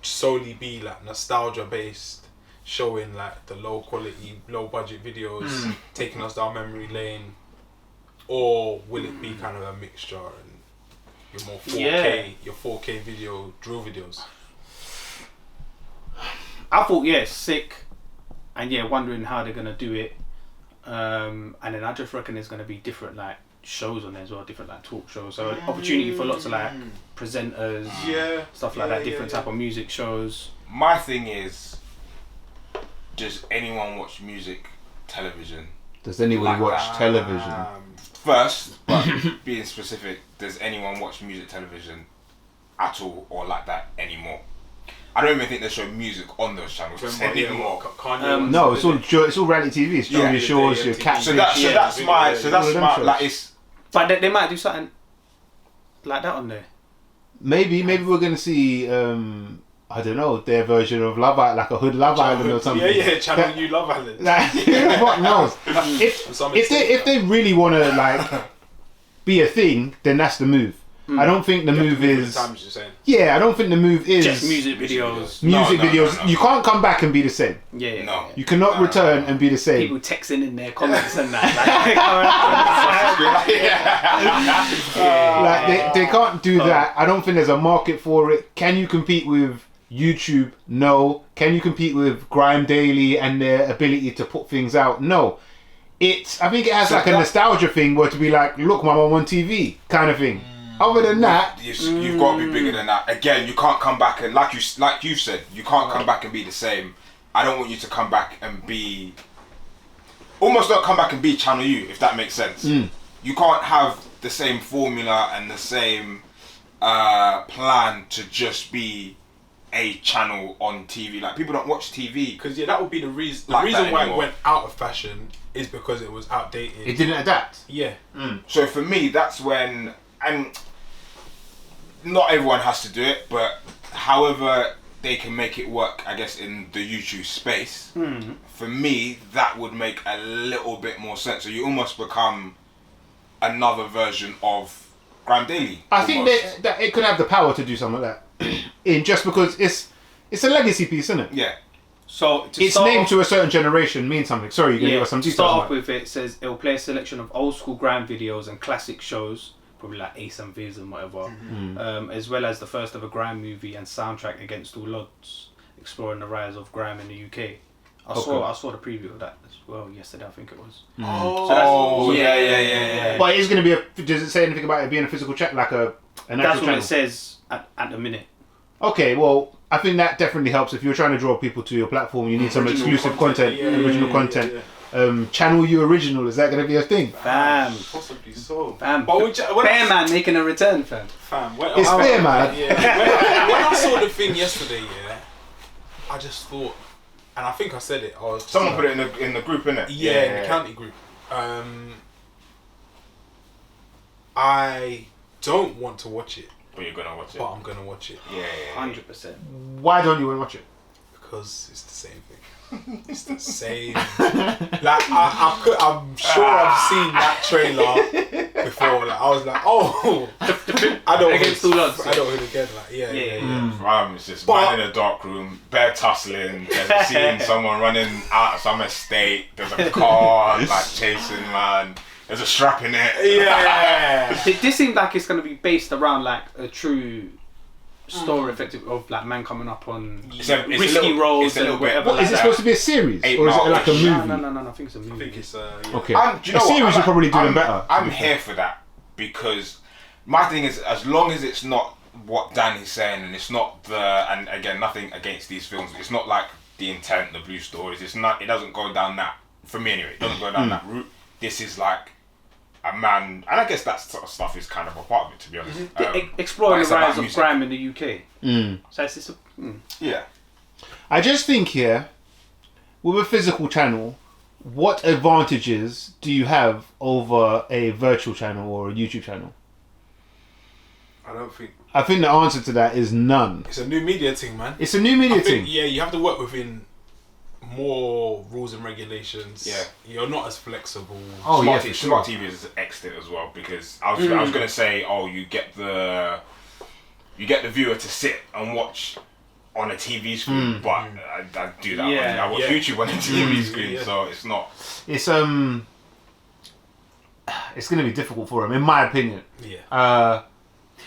solely be like nostalgia based, showing like the low quality, low budget videos, taking us down memory lane, or will it be kind of a mixture and your more 4K, your 4K video drill videos? I thought sick, and wondering how they're gonna do it, and then I just reckon there's gonna be different like shows on there as well, different like talk shows, so an opportunity for lots of like presenters, stuff like that, different type of music shows. My thing is, does anyone watch music television? Does anyone watch television? First, but being specific, does anyone watch music television at all or like that anymore? I don't even think they show music on those channels anymore. No, it's all reality TV. It's Julia Shaw's, your Cat. So that's my like it's. But they might do something like that on there. Maybe we're gonna see. I don't know, their version of Love Island, like a Hood Love Island or something. Channel U Love Island. What knows? If they really want to like be a thing, then that's the move. I don't think the move is. I don't think the move is just music videos. Music videos. No. You can't come back and be the same. Yeah. No. You cannot return and be the same. People texting in their comments and that. Like they can't do that. I don't think there's a market for it. Can you compete with YouTube? No. Can you compete with Grime Daily and their ability to put things out? No. I think it has like a nostalgia thing where to be like, look, mum, I'm on TV kind of thing. Other than that, you've got to be bigger than that. Again, you can't come back and like you've said, you can't come back and be the same. I don't want you to come back and be almost not come back and be Channel U, if that makes sense. You can't have the same formula and the same plan to just be a channel on TV. Like people don't watch TV because that would be the reason. The reason why it went out of fashion is because it was outdated. It didn't adapt. Yeah. So for me, that's when, and not everyone has to do it, but however they can make it work, I guess, in the YouTube space, for me, that would make a little bit more sense. So you almost become another version of Grime Daily. I think that it could have the power to do something like that. Just because it's a legacy piece, isn't it? Yeah. So its name to a certain generation means something. Sorry, you're going to give us some details. Start off with it says it will play a selection of old school grime videos and classic shows, probably like Ace and Viz and whatever, as well as the first ever grime movie and soundtrack Against All Odds, exploring the rise of grime in the UK. I saw the preview of that as well yesterday, I think it was. Yeah. But it's going to be does it say anything about it being a physical chat, like an actual That's what channel? it says at the minute. Okay, well, I think that definitely helps. If you're trying to draw people to your platform, you need some exclusive content, original content. Channel U original, is that going to be a thing? Fam. Possibly so. Fam. Bearman making a return, fam. It's Bearman. When I saw the thing yesterday, I just thought, and I think I said it. Someone put it in the group, innit? Yeah, in the county group. I don't want to watch it. But you're gonna watch it. But I'm gonna watch it. Yeah. 100%. Why don't you want to watch it? Because it's the same thing. It's the same. Like I'm sure I've seen that trailer before. Like I was like, oh, I don't Against All Odds. I don't really get like, yeah. It's just man in a dark room, bare tussling, seeing someone running out of some estate. There's a car like chasing man. There's a strap in it. Yeah. This seems like it's going to be based around like a true story, effective of like man coming up on risky roles and whatever. What, is it supposed to be a series or is it like a movie? No. I think it's a movie. I think it's okay. Do you know a series would probably do them better. better. I'm here for that because my thing is, as long as it's not what Dan is saying, and it's not and again, nothing against these films. It's not like The Intent, The Blue Stories. It's not. It doesn't go down that. For me anyway, it doesn't go down that route. This is like a man, and I guess that sort of stuff is kind of a part of it, to be honest. Exploring the rise of grime in the UK. So it's yeah. I just think here, with a physical channel, what advantages do you have over a virtual channel or a YouTube channel? I think the answer to that is none. It's a new media thing, man. It's a new media thing. Yeah, you have to work within more rules and regulations. Yeah, you're not as flexible. Oh, Smart TV is excellent as well because I was gonna say, you get the viewer to sit and watch on a TV screen, but I do that. I watch YouTube on a TV screen, so it's not. It's gonna be difficult for them, in my opinion. Yeah.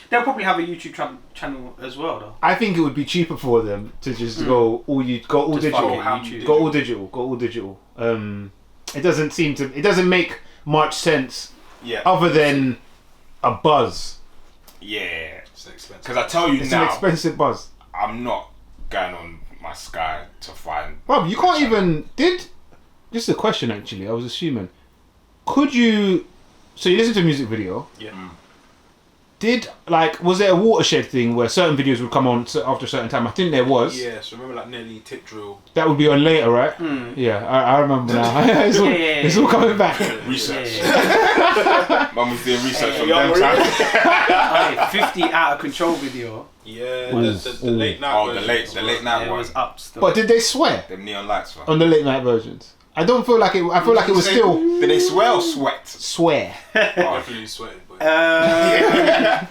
They'll probably have a YouTube channel as well, though. I think it would be cheaper for them to just go all digital. It doesn't make much sense. Yeah. Other than a buzz. Yeah. It's expensive. Because I tell you it's now, an expensive buzz. I'm not going on my Sky to find. Rob, you can't even. Just a question actually. I was assuming. Could you? So you listen to a music video. Yeah. Was there a watershed thing where certain videos would come on after a certain time? I think there was. Yeah, so remember like Nelly Tip Drill? That would be on later, right? Yeah, I remember now. It's all coming back. Research. Mum was doing research on them times. 50 Out of Control video. Yeah, the late night the late night one. It was up still. But did they swear? Them neon lights, man. On the late night versions? I don't feel like it. I feel like it was still. Did they swear or sweat? Swear. Definitely sweated, boy. I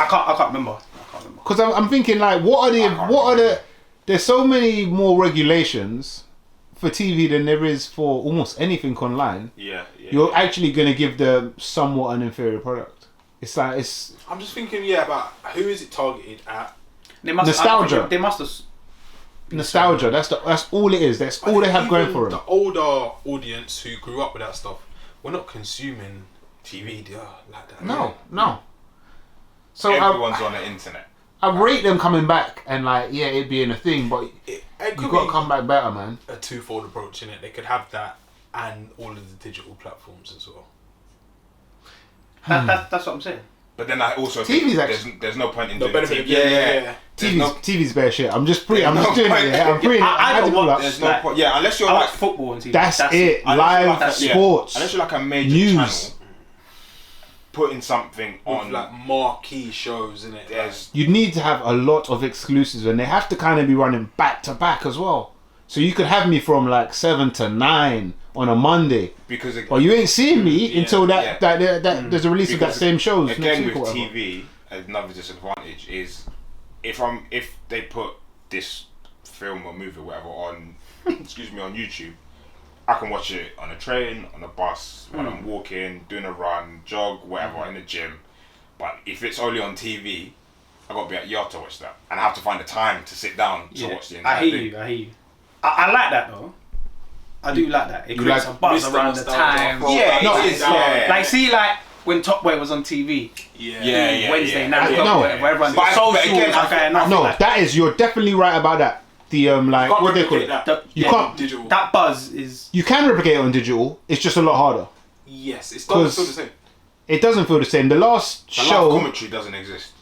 can't remember. Because I'm thinking like, what are the? There's so many more regulations for TV than there is for almost anything online. Yeah. You're actually gonna give them somewhat an inferior product. It's like I'm just thinking, about who is it targeted at? Nostalgia. They must have. Nostalgia. That's all it is. That's all they have going for them. The older audience who grew up with that stuff, we're not consuming TV like that. No. So everyone's on the internet. I rate them coming back and like, yeah, it being a thing, but you got to come back better, man. A twofold approach in it. They could have that and all of the digital platforms as well. That's what I'm saying. But then I also TV's think there's no point in doing benefit. TV. Yeah. TV's bare shit. I'm just doing it. Yeah, I'm pretty. I don't want. There's no point. Yeah, unless you're I like watch football on TV. That's it. Live sports. Unless you're like a major news. channel putting something With on like marquee shows in it. You need to have a lot of exclusives, and they have to kind of be running back to back as well. So you could have me from like 7 to 9 on a Monday, but you ain't seeing me until that there's a release of that same shows. Again, with TV, another disadvantage is if they put this film or movie or whatever on on YouTube, I can watch it on a train, on a bus, when I'm walking, doing a run, jog, whatever, in the gym. But if it's only on TV, I got to be at yard to watch that, and I have to find the time to sit down to watch the entire thing. I hear you. I like that though. I do like that. It creates a buzz around the time. Like, see, like when Top Boy was on TV. Wednesday night. Everyone's that is, you're definitely right about that. The what they call it? You can't. Digital. That buzz is. You can replicate it on digital. It's just a lot harder. Yes, it doesn't feel the same. It doesn't feel the same. The last show. Live commentary doesn't exist.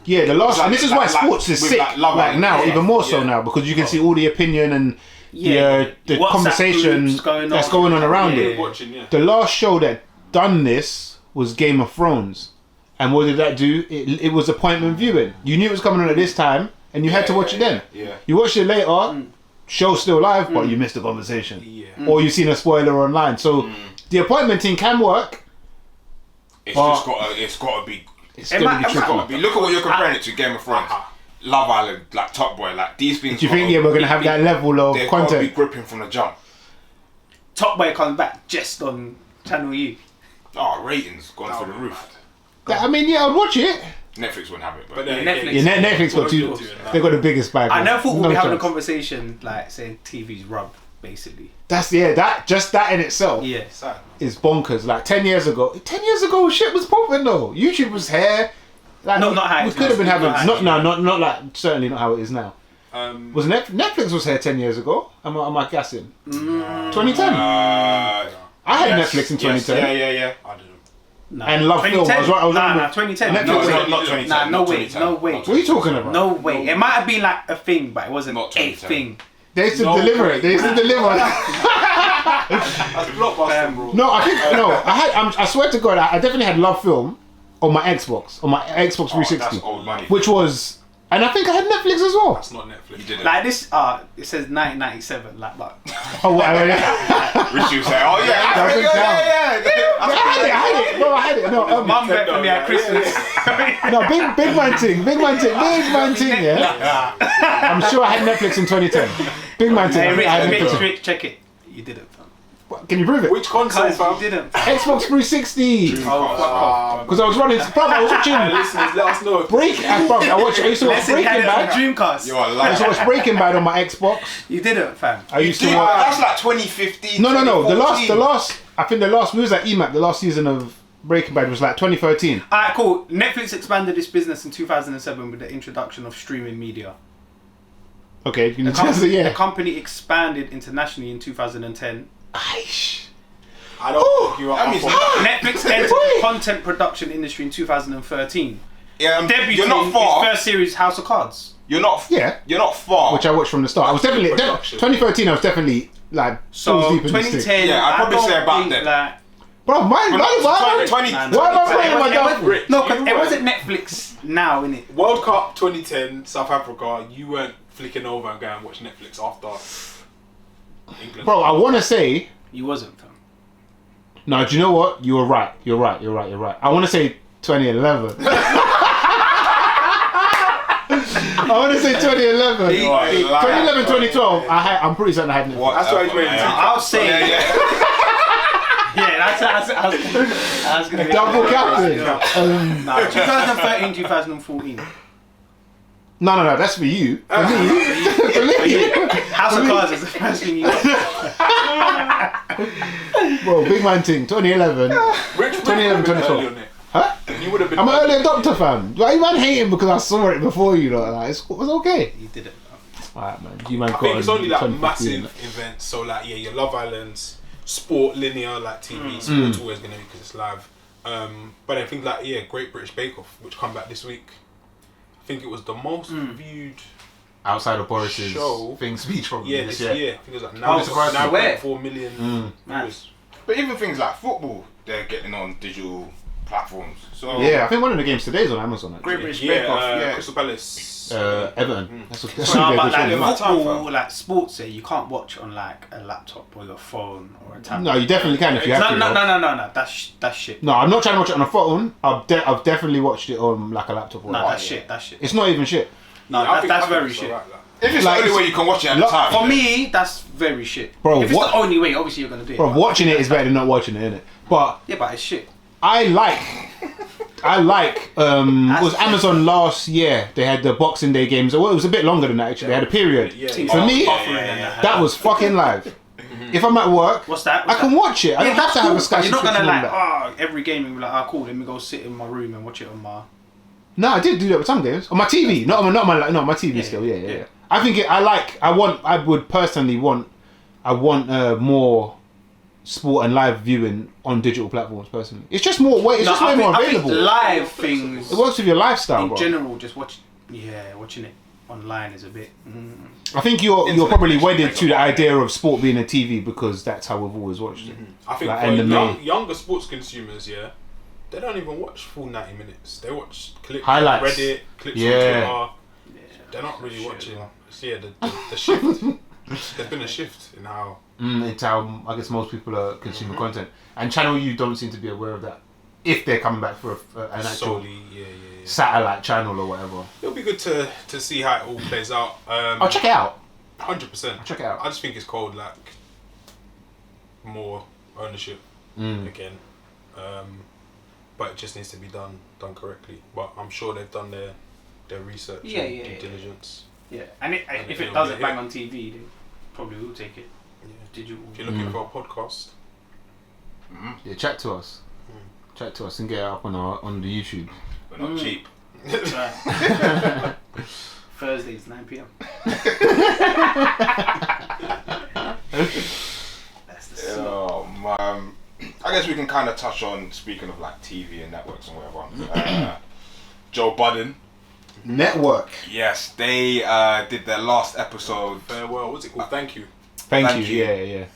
Yeah, the last, and this is why sports is sick. Like now, even more so now, because you can see all the opinion and the conversation that's going on around it. The last show that done this was Game of Thrones, and what did that do? It was appointment viewing. You knew it was coming on at this time, and you had to watch it then. You watched it later, show's still live, but you missed the conversation, or you've seen a spoiler online. So the appointment thing can work. It's got to be. It's gonna be tricky. Look at what you're comparing it to: Game of Thrones, Love Island, like Top Boy, like these things. Do you think we're gonna have that level of they're content? They're gonna be gripping from the jump. Top Boy comes back just on Channel U. Oh, ratings gone through the roof. I mean, I'd watch it. Netflix wouldn't have it, but Netflix got two. They got the biggest bag. I never thought we'd be having a conversation like saying TV's rub, basically. That's that in itself. Yeah, is bonkers. Like 10 years ago, shit was popping though. YouTube was here. Like, not how we could have been having not like certainly not how it is now. Was Netflix was here 10 years ago? Am I guessing? 2010. I had Netflix in 2010. Yeah. I didn't. No. And Love Film. I was 2010. Netflix, not 2010. Nah, no way. What are you talking about? No way. It might have been like a thing, but it wasn't a thing. They used to deliver it. That's blockbuster, bro. No, I think I swear to God, I definitely had Love Film on my Xbox 360, that's old money. which was, and I think I had Netflix as well. That's not Netflix. You didn't. Like this, it says 1997. Like, but Oh, Which you say, I had it. No, Mum got for me at Christmas. no, big man thing. Yeah. I'm sure I had Netflix in 2010. Big man thing. I had Netflix. Rich, check it. You didn't. Can you prove it? Which console, fam? You didn't. Xbox 360. Oh, fuck off. Because I was running. I was watching. Listeners, let us know. I used to watch Breaking Bad. Dreamcast. You are I lying. used to watch Breaking Bad on my Xbox. You didn't, fam. I used to watch. That's like 2015. No. The last. I think the last movie was like EMAP. The last season of Breaking Bad was like 2013. Alright, cool. Netflix expanded its business in 2007 with the introduction of streaming media. Okay, you can The company expanded internationally in 2010. I don't think you are. Netflix entered the content production industry in 2013. Yeah, Debuting you're not far. its first series, House of Cards. You're not far. Which I watched from the start. I was definitely 2013. I was definitely like So deep in this thing. 2010. Yeah, I'd probably say about that. Like, Bro, why am I playing my dumb? no, because it wasn't Netflix now, innit? World Cup 2010, South Africa. You weren't flicking over and going and watch Netflix after England. Bro, I want to say. You wasn't, fam. No, do you know what? You were right. You're right. I want to say 2011. I want to say 2011. 2011, 2012. I'm pretty certain I had Netflix. That's why he's wearing I'll say. Yeah, that's gonna be double captain. 2013, 2014. No, that's for you. For me. House of Cards is the first thing you got. Bro, big man thing. 2011. 2011, 2012. Huh? You would have been. I'm an early adopter fan. Why you man hating because I saw it before you? Like, it was okay. You did it. Alright, man. You man I got think it's only like 2015. massive events. So like your Love Islands, sport, linear, like TV. Sport's always gonna be because it's live. But I think like Great British Bake Off, which come back this week. I think it was the most viewed outside of Boris's show speech probably. Yeah, this year. year. I think it was like I'm surprised. 9.4 million viewers. But even things like football, they're getting on digital platforms. So Yeah, I think one of the games today is on Amazon. Actually. Great British Bake Off, Crystal Palace. Everton. That's what No, they're but showing. like football, like sports, you can't watch on like a laptop or your phone or a tablet. No, you definitely can if you have to. No. That's shit. No, I'm not trying to watch it on a phone. I've definitely watched it on like a laptop. Or No, whatever. that's shit. It's not even shit. No, that's very shit. Right, if it's Like, the only way you can watch it at the time. For me, that's very shit. Bro, if it's what- the only way, obviously you're gonna do it. Bro, watching it is better than not watching it, innit? But Yeah, but it's shit. I like. It was Amazon last year. They had the Boxing Day games. Well, it was a bit longer than that actually. They had a period. For me, that was fucking live. If I'm at work, What's that? I can watch it. I don't have to have a Sky You're not subscription gonna on like, that. every game and be like, cool, let me go sit in my room and watch it on my. No, I did do that with some games on my TV. Not on my TV still. Yeah. I think I would personally want. I want more sport and live viewing on digital platforms. Personally, it's just more. It's just way more I available. think live things. It works with your lifestyle, in bro. general, just watching it online is a bit. I think you're probably wedded to the idea of sport being a TV because that's how we've always watched it. I think Like, for younger sports consumers, they don't even watch full 90 minutes. They watch clips Highlights. on Reddit, clips on Twitter. They're not really watching. The shift. There's been a shift in how. It's how I guess most people are consuming content, and Channel U don't seem to be aware of that. If they're coming back for an actual Solely, satellite channel or whatever, it'll be good to see how it all plays out. I'll check it out. 100%. I'll check it out. I just think it's called like more ownership again, but it just needs to be done correctly. But I'm sure they've done their research and due diligence. Yeah, and if it does it bang on TV, they probably will take it. Digital. If you're looking for a podcast, Yeah, chat to us. Chat to us and get it up on the YouTube. We're not cheap. Thursdays 9 p.m. That's the scene. Oh man, I guess we can kind of touch on, speaking of like TV and networks and whatever. Joe Budden. Network. Yes, they did their last episode. farewell. What's it called? Thank you. Thank you. Yeah.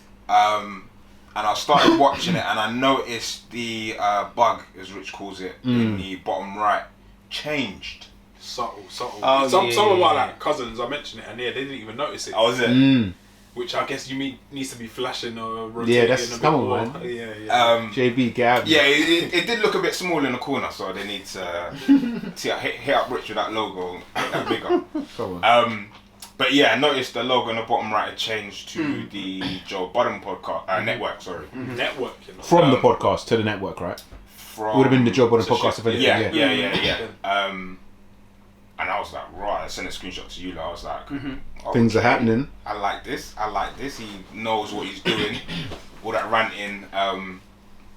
And I started watching it, and I noticed the bug, as Rich calls it, in the bottom right changed. Subtle. Oh, some of my yeah. like cousins, I mentioned it, and they didn't even notice it. Oh, was it? Which I guess you mean needs to be flashing or rotating Yeah, that's a bit come more. on, man. Yeah. JB, get out. Yeah, it did look a bit small in the corner, so they need to hit up Rich with that logo, make that bigger. Go on. But yeah, I noticed the logo in the bottom right had changed to the Joe Budden podcast network. Sorry, Network. From the podcast to the network, right? From It would have been the Joe Budden It's a podcast if shift, anything. yeah. And I was like, right, I sent a screenshot to you. I was like, Things are okay, happening. I like this. He knows what he's doing. All that ranting.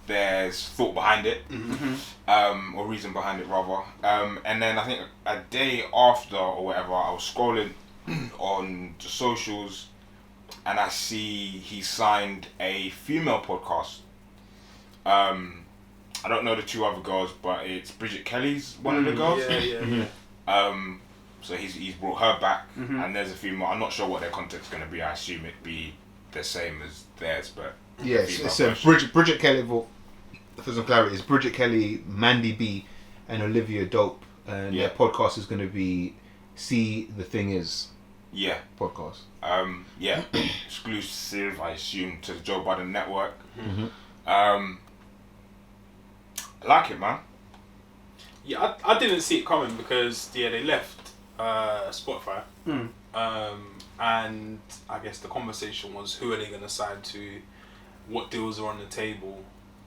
There's thought behind it, or reason behind it rather. And then I think a day after or whatever, I was scrolling on the socials, and I see he signed a female podcast. I don't know the two other girls, but it's Bridget Kelly's one of the girls. Yeah. So he's brought her back, and there's a female. I'm not sure what their content's going to be. I assume it'd be the same as theirs, but Yes, female it's version. Bridget Kelly. For some clarity, it's Bridget Kelly, Mandy B, and Olivia Dope, and their podcast is going to be "See the Thing Is" Yeah. podcast. Yeah, exclusive, I assume, to the Joe Budden network. I like it, man. Yeah, I didn't see it coming because they left Spotify, and I guess the conversation was who are they going to sign to, what deals are on the table.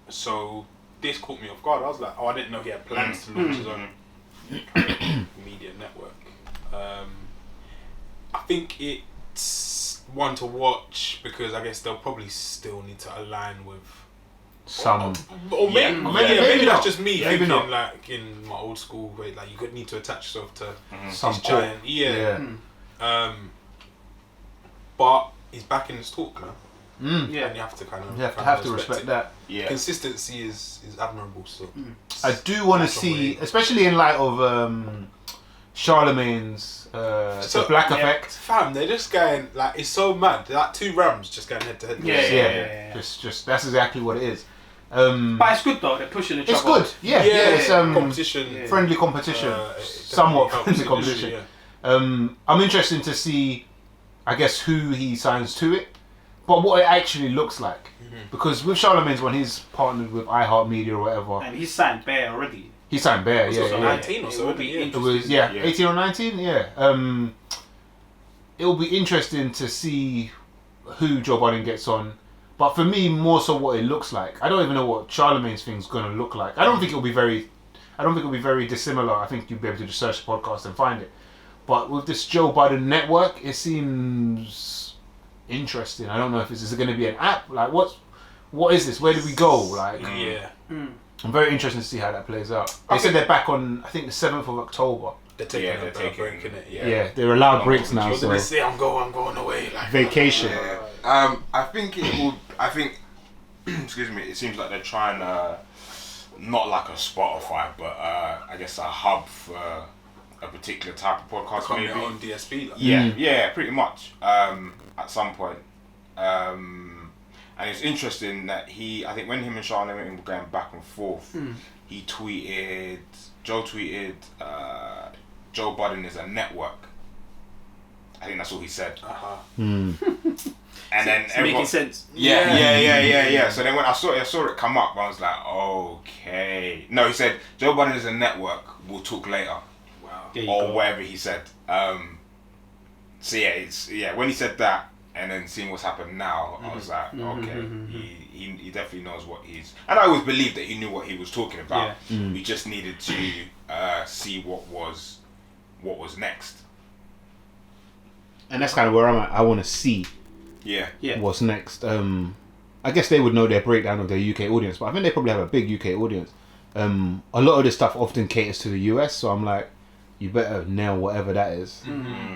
So this caught me off guard. I was like, I didn't know he had plans to launch his own media network. I think it's one to watch because I guess they'll probably still need to align with some. Maybe that's just me maybe thinking not. like in my old school way, like you could need to attach yourself to Some this giant. But he's back in his talk now. And you have to kind of have to respect that. Yeah. Consistency is admirable. So I do want to see, especially in light of Charlemagne's the Black Effect. Fam, they're just going like it's so mad. They're like two Rams just going head to head. Yeah. Just that's exactly what it is. But it's good though. They're pushing each other. It's good. Yeah. It's competition, friendly competition, somewhat friendly competition. I'm interested to see, I guess, who he signs to it. But what it actually looks like. Because with Charlemagne's one, he's partnered with iHeartMedia or whatever. And he's signed Bear already. He signed Bear, It's yeah. also 19 or so. It was 18 or 19, it'll be interesting to see who Joe Budden gets on. But for me, more so what it looks like. I don't even know what Charlemagne's thing's gonna look like. I don't think it'll be very dissimilar. I think you'll be able to just search the podcast and find it. But with this Joe Budden network, it seems interesting. I don't know if this is going to be an app. Like, what is this? Where do we go? Like, I'm very interested to see how that plays out. They said they're back on, I think, the 7th of October. They're taking a break in it. Yeah, they're allowed breaks now. So they say I'm going away. Like vacation. I think it will. I think. Excuse me. It seems like they're trying to, not like a Spotify, but I guess a hub for a particular type of podcast. Maybe on DSP. Like. Yeah, pretty much. At some point. And it's interesting that I think when him and Charlemagne were going back and forth, Joe tweeted, Joe Budden is a network. I think that's all he said. And then it's making sense. Yeah. So then when I saw it come up, I was like, okay. No, he said, Joe Budden is a network, we'll talk later. Wow. Or whatever he said. So when he said that, and then seeing what's happened now, I was like, okay, he definitely knows what he's... And I always believed that he knew what he was talking about. Yeah. We just needed to see what was next. And that's kind of where I'm at. I want to see what's next. I guess they would know their breakdown of their UK audience, but I think they probably have a big UK audience. A lot of this stuff often caters to the US, so I'm like, you better nail whatever that is.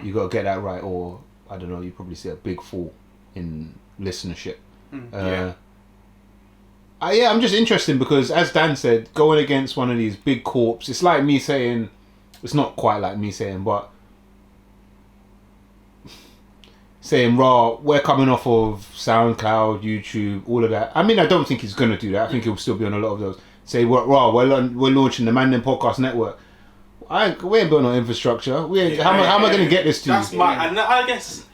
You got to get that right, or I don't know, you probably see a big fall in listenership. I'm just interested because, as Dan said, going against one of these big corps, it's like me saying, it's not quite like me saying, but saying, raw, we're coming off of SoundCloud, YouTube, all of that. I mean, I don't think he's going to do that. I think he'll still be on a lot of those. Say, raw, we're launching the Mandem Podcast Network. We ain't building no infrastructure. How am I going to get this to you? And I guess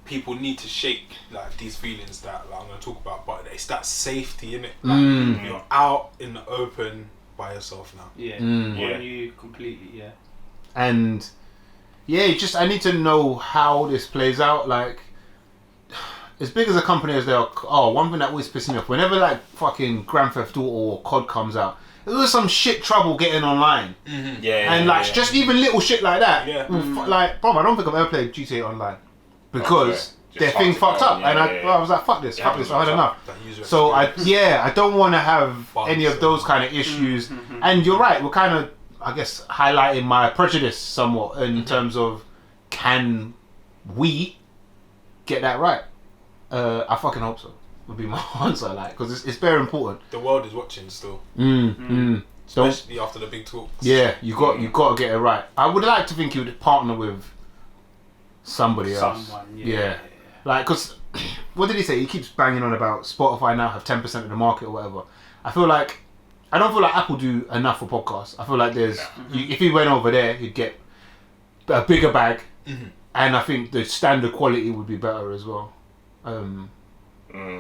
people need to shake like these feelings that I'm going to talk about, but it's that safety in it. Like, you're out in the open by yourself now. You completely. And I need to know how this plays out. Like, as big as a company as they are, one thing that always pisses me off, whenever like fucking Grand Theft Auto or COD comes out, there was some shit trouble getting online. Just even little shit like that. Like, bro, I don't think I've ever played GTA Online because their thing fucked up. I was like, fuck this, I had enough. So I don't want to have any of those kind of issues. And you're right, we're kind of, I guess, highlighting my prejudice somewhat in terms of, can we get that right? I fucking hope so. Would be my answer, like, because it's very important. The world is watching still. Especially after the big talks. Yeah, you got to get it right. I would like to think you would partner with somebody else. Like, because what did he say? He keeps banging on about Spotify now have 10% of the market or whatever. I don't feel like Apple do enough for podcasts. I feel like if he went over there, he'd get a bigger bag, and I think the standard quality would be better as well.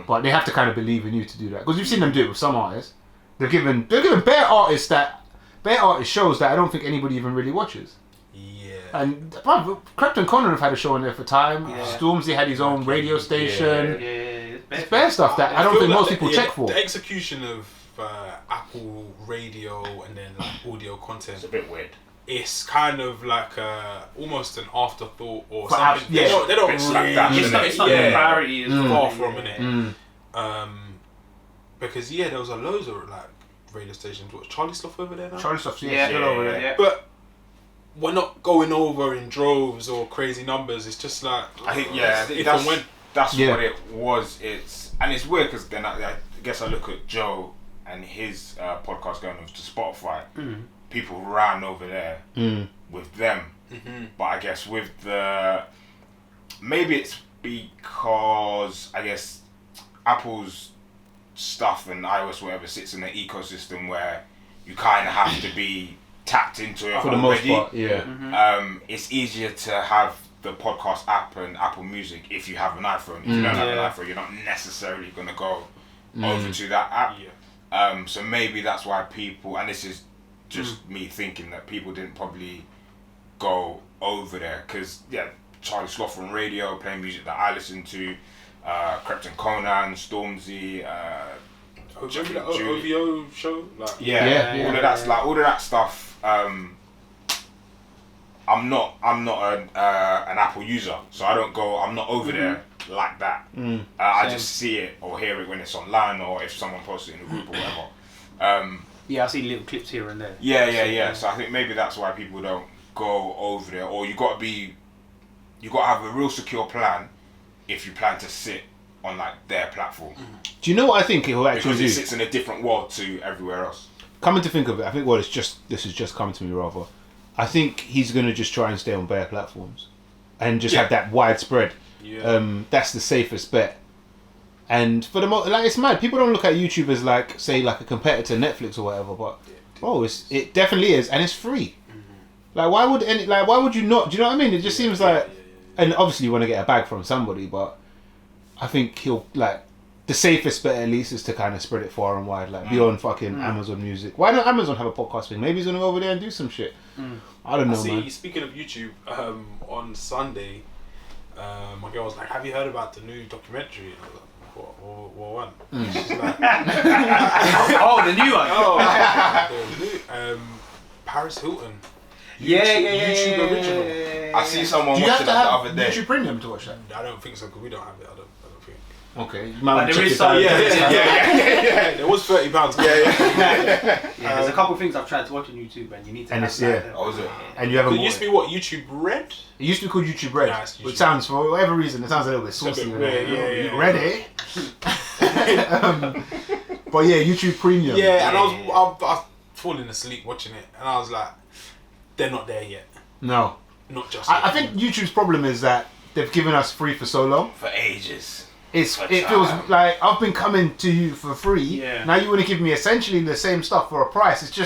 But they have to kind of believe in you to do that, because you've seen them do it with some artists. They're given bare artists that bare artist shows that I don't think anybody even really watches. Yeah. And Krypton Conan have had a show on there for time. Yeah. Stormzy had his own radio station. Yeah. It's bare stuff that I don't feel think like most people check for. The execution of Apple Radio and then like audio content. It's a bit weird. It's kind of like almost an afterthought or For something. apps, yeah. They don't It's really. like that, It's not the priority. Is Far from it. Mm. Because there was a loads of like radio stations. What, Charlie Sloth over there now? Charlie Stuff's Yeah. still over there. Yeah. But we're not going over in droves or crazy numbers. It's just like I think that's Yeah. what it was. And it's weird because then I guess I look at Joe and his podcast going over to Spotify. People ran over there with them, but I guess with maybe it's because I guess Apple's stuff and iOS whatever sits in an ecosystem where you kind of have to be tapped into it For the most already. part, yeah. It's easier to have the podcast app and Apple Music if you have an iPhone. If you don't have an iPhone, you're not necessarily going to go over to that app. Yeah. So maybe that's why people, and this is just me thinking that people didn't probably go over there because Charlie Sloth on radio, playing music that I listen to, Krypton Conan, Stormzy, Remember the OVO show? Like, all of that stuff. I'm not an Apple user, so I don't go. I'm not over there like that. I just see it or hear it when it's online or if someone posts it in a group or whatever. Yeah, I see little clips here and there. Yeah. So I think maybe that's why people don't go over there. Or you got to have a real secure plan if you plan to sit on like their platform. Do you know what I think it will actually Because do? it sits in a different world to everywhere else. Coming to think of it, I think this has just come to me rather. I think he's going to just try and stay on bare platforms and just have that widespread. Yeah. That's the safest bet. And for the most, like, it's mad. People don't look at YouTube as like, say, like a competitor to Netflix or whatever, but it definitely is, and it's free. Like, why would you not? Do you know what I mean? It just seems like, and obviously you want to get a bag from somebody, but I think he'll the safest bet at least is to kind of spread it far and wide, like be on fucking Amazon Music. Why don't Amazon have a podcast thing? Maybe he's gonna go over there and do some shit. I don't know, man. Speaking of YouTube, on Sunday, my girl was like, "Have you heard about the new documentary?" And I was like, what one? She's like, the new one. Paris Hilton. Yeah. YouTube original. I see someone Do you have watching to that the have other day. YouTube Premium to watch that? I don't think so because we don't have it. I don't think. Okay, you But might there check is it some- out. Yeah. It was £30. Yeah, there's a couple of things I've tried to watch on YouTube, and you need to. And have it's that. Oh, is it? And you haven't. It used to be what, YouTube Red? It used to be called YouTube Red, Nah, it's YouTube which sounds, for whatever reason, it sounds a little bit saucy. bit weird, yeah. Red, eh? But yeah, YouTube Premium. Yeah, and I was falling asleep watching it, and I was like, they're not there yet. No. Not just I yet. think YouTube's problem is that they've given us free for so long. For ages. It feels like I've been coming to you for free. Yeah. Now you want to give me essentially the same stuff for a price. It's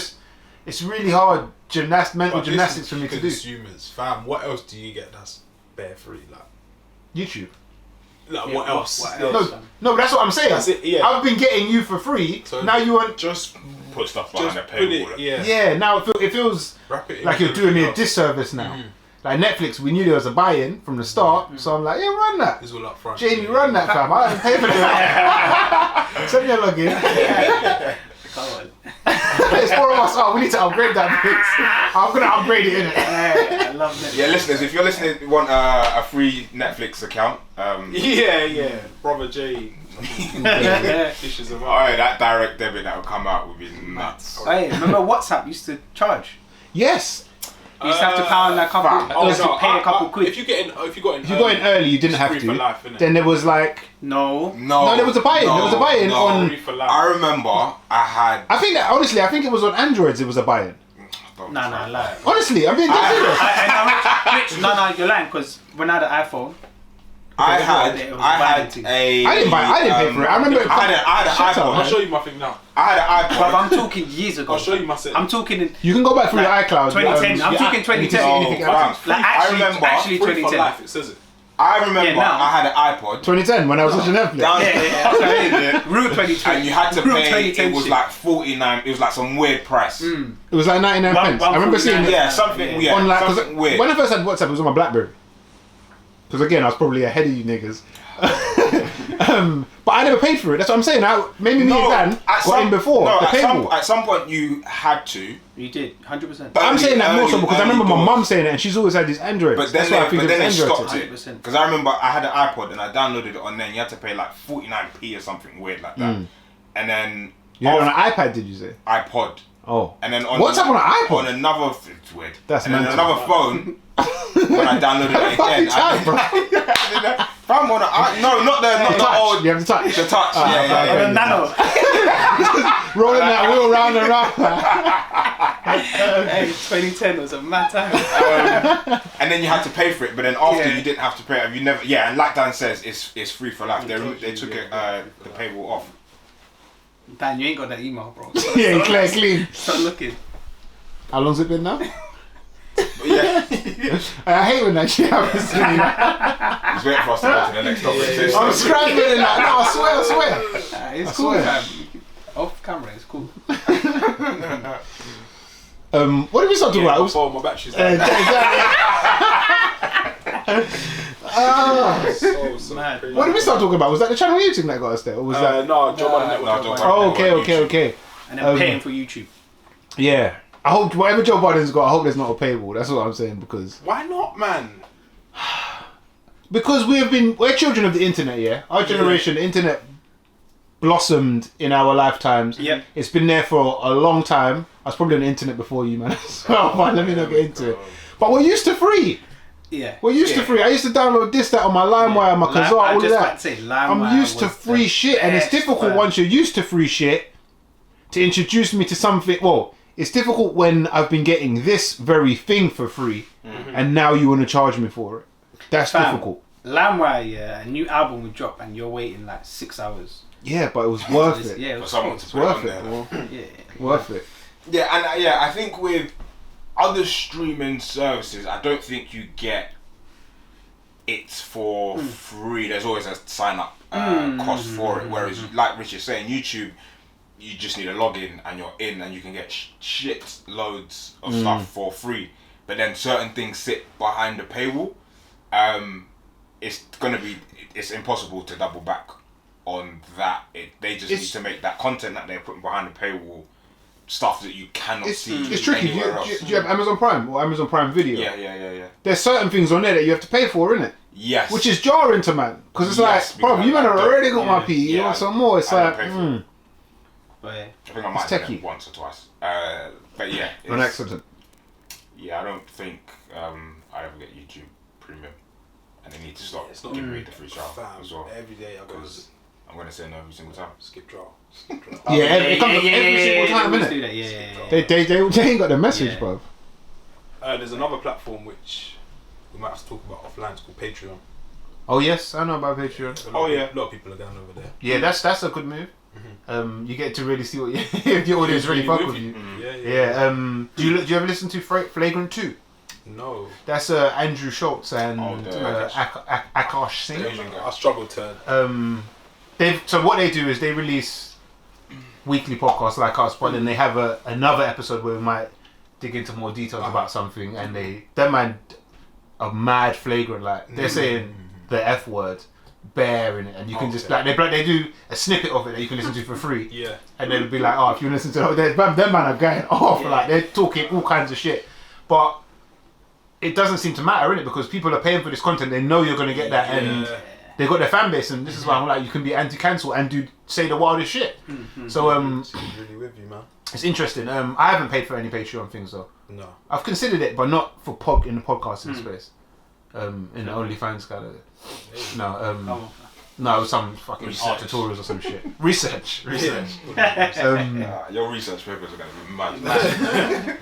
really hard mental gymnastics for me to do. Consumers, fam, what else do you get that's bare free? Like YouTube. Like what else? No, but that's what I'm saying. That's it, yeah. I've been getting you for free. So now you want Just put stuff behind just the put paywall. it, yeah. Yeah, now it feels Wrap it in like you're doing me a everything else. disservice now. Like Netflix, we knew there was a buy-in from the start, so I'm like, yeah, run that. It's all up front. Jamie, run that, fam. I haven't paid for that. Send me a login. Come on. It's 4 of us. Oh, we need to upgrade that, bitch. I'm gonna upgrade it, innit? I love Netflix. Yeah, listeners, if you're listening, you want a free Netflix account. Yeah. Brother J. Dishes them up. Alright, that direct debit that will come out would be nuts. Hey, remember WhatsApp used to charge? Yes. You used to have to pound like a couple, pay a couple quid. If you got in early, you didn't have free to. for life, innit? Then there was like, No. No, there was a buy-in. There was a buy-in on. Free for life. I remember I had. I think that honestly, I think it was on Androids. It was a buy-in. Nah, lie. Honestly, I'm being dead serious. Rich, no, you're lying, because when I had an iPhone, I had it was a. I didn't pay for it. I remember. I had an Shut up, iPhone. I'll show you my thing now. I had an but iPod. I'm talking years ago. I'll show you my set. I'm talking in You can go back through your Like iCloud. 2010. I'm talking 2010. anything else. Like I actually, remember actually Free for 2010. life, it says it. I remember now. I had an iPod. 2010 when I was watching Netflix. Real 2010. And you had to pay, it was like 49, it was like some weird price. It was like 99 pence. I remember seeing it. Yeah, something weird. On like, something weird. When I first had WhatsApp, it was on my BlackBerry. Because again, I was probably ahead of you niggas. But I never paid for it. That's what I'm saying. Maybe me and Dan got in before. No, the at some point you had to. You did, 100%. But I'm saying that more so because I remember my mum saying it, and she's always had these Androids. But then, that's why I think they Android stopped it. 100%. Because I remember I had an iPod and I downloaded it on there and you had to pay like 49p or something weird like that. And then... You had it on an iPad, did you say? iPod. Oh. And then on... What's up on an iPod? On another... It's weird. That's and then mental. another phone... when I downloaded it again... No, not the old... You have the touch. The touch, yeah. The nano. Rolling that wheel round and round. Hey, 2010 was a mad time. And then you had to pay for it, but then after you didn't have to pay it. You never, and like Dan says, it's free for life. They took it the paywall off. Dan, you ain't got that email, bro. Yeah, clean. Stop looking. How long's it been now? But yeah, I hate when that shit happens to me. he's waiting for us to go to the next topic. I'm scrambling in that. No, I swear. It's I cool, swear. fam. Off camera, it's cool. What did we start talking about? Before my battery's Mad. What did we start talking about? Was that the channel YouTube that got us there? Or was that... No, Joe Budden Network. Oh, okay. And then paying for YouTube. Yeah. I hope whatever Joe Biden's got, I hope there's not a paywall. That's what I'm saying, because... Why not, man? Because we're children of the internet, yeah? Our generation, the internet blossomed in our lifetimes. Yep. It's been there for a long time. I was probably on the internet before you, man. So fine, let me not get into it. But we're used to free. Yeah. We're used to free. I used to download this, that on my LimeWire, my Kazaa, all of that. I'm used to free shit, and it's difficult once you're used to free shit to introduce me to something. Well, it's difficult when I've been getting this very thing for free, and now you want to charge me for it. That's difficult. LimeWire, a new album would drop, and you're waiting like 6 hours. Yeah, but it was worth it. Yeah, it For was someone cool. to It's put it worth on it, there. bro. Yeah. Worth it. Yeah, and I think with other streaming services, I don't think you get it for free. There's always a sign up cost for it. Whereas, like Rich is saying, YouTube, you just need a login and you're in, and you can get shit loads of stuff for free. But then certain things sit behind the paywall. It's impossible to double back on that. They just need to make that content that they're putting behind the paywall stuff that you cannot see. It's tricky. Do anywhere else. you have Amazon Prime or Amazon Prime Video? Yeah. There's certain things on there that you have to pay for, innit? Yes. Which is jarring to man, because it's Yes, like, bro, because you man I don't- already got my P. You yeah, want some more? It's I like, don't pay for it. But yeah. I think I might It's have done techie. it once or twice. But yeah. an accident. Yeah, I don't think I ever get YouTube Premium. And they need to stop It's not giving me the free trial Fam, as well. every day I go Because I'm going to say no every single time. skip trial. Yeah, it comes up every single time, we innit? do that, yeah. They ain't got the message, Yeah. bro. There's another platform which we might have to talk about offline. It's called Patreon. Oh yes, I know about Patreon. A lot of people are going over there. Yeah, that's a good move. You get to really see what if your audience really fuck with you. Yeah. Do you ever listen to Flagrant 2? No. That's Andrew Schultz and the Akash Singh. Asian guy. I struggled to. So what they do is they release weekly podcasts like us, but then they have another episode where we might dig into more details about something, and that man are mad flagrant, like they're saying the F word bare in it, and you can just like they do a snippet of it that you can listen to for free. Yeah. And they'll be like, oh, if you listen to them man are going off, like they're talking all kinds of shit, but it doesn't seem to matter, innit? Because people are paying for this content, they know you're going to get that, and they got their fan base, and this is why I'm like, you can be anti-cancel and say the wildest shit. So It's really with you, man. it's interesting. I haven't paid for any Patreon things though. No. I've considered it, but not for in the podcasting space. In the OnlyFans kind of. No, no, it was some fucking art tutorials or some shit. Research. Your research papers are going to be mad.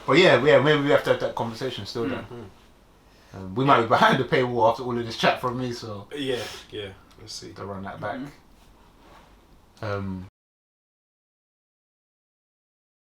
But yeah, maybe we have to have that conversation still then. We might be behind the paywall after all of this chat from me, so Yeah. Let's see. to run that back.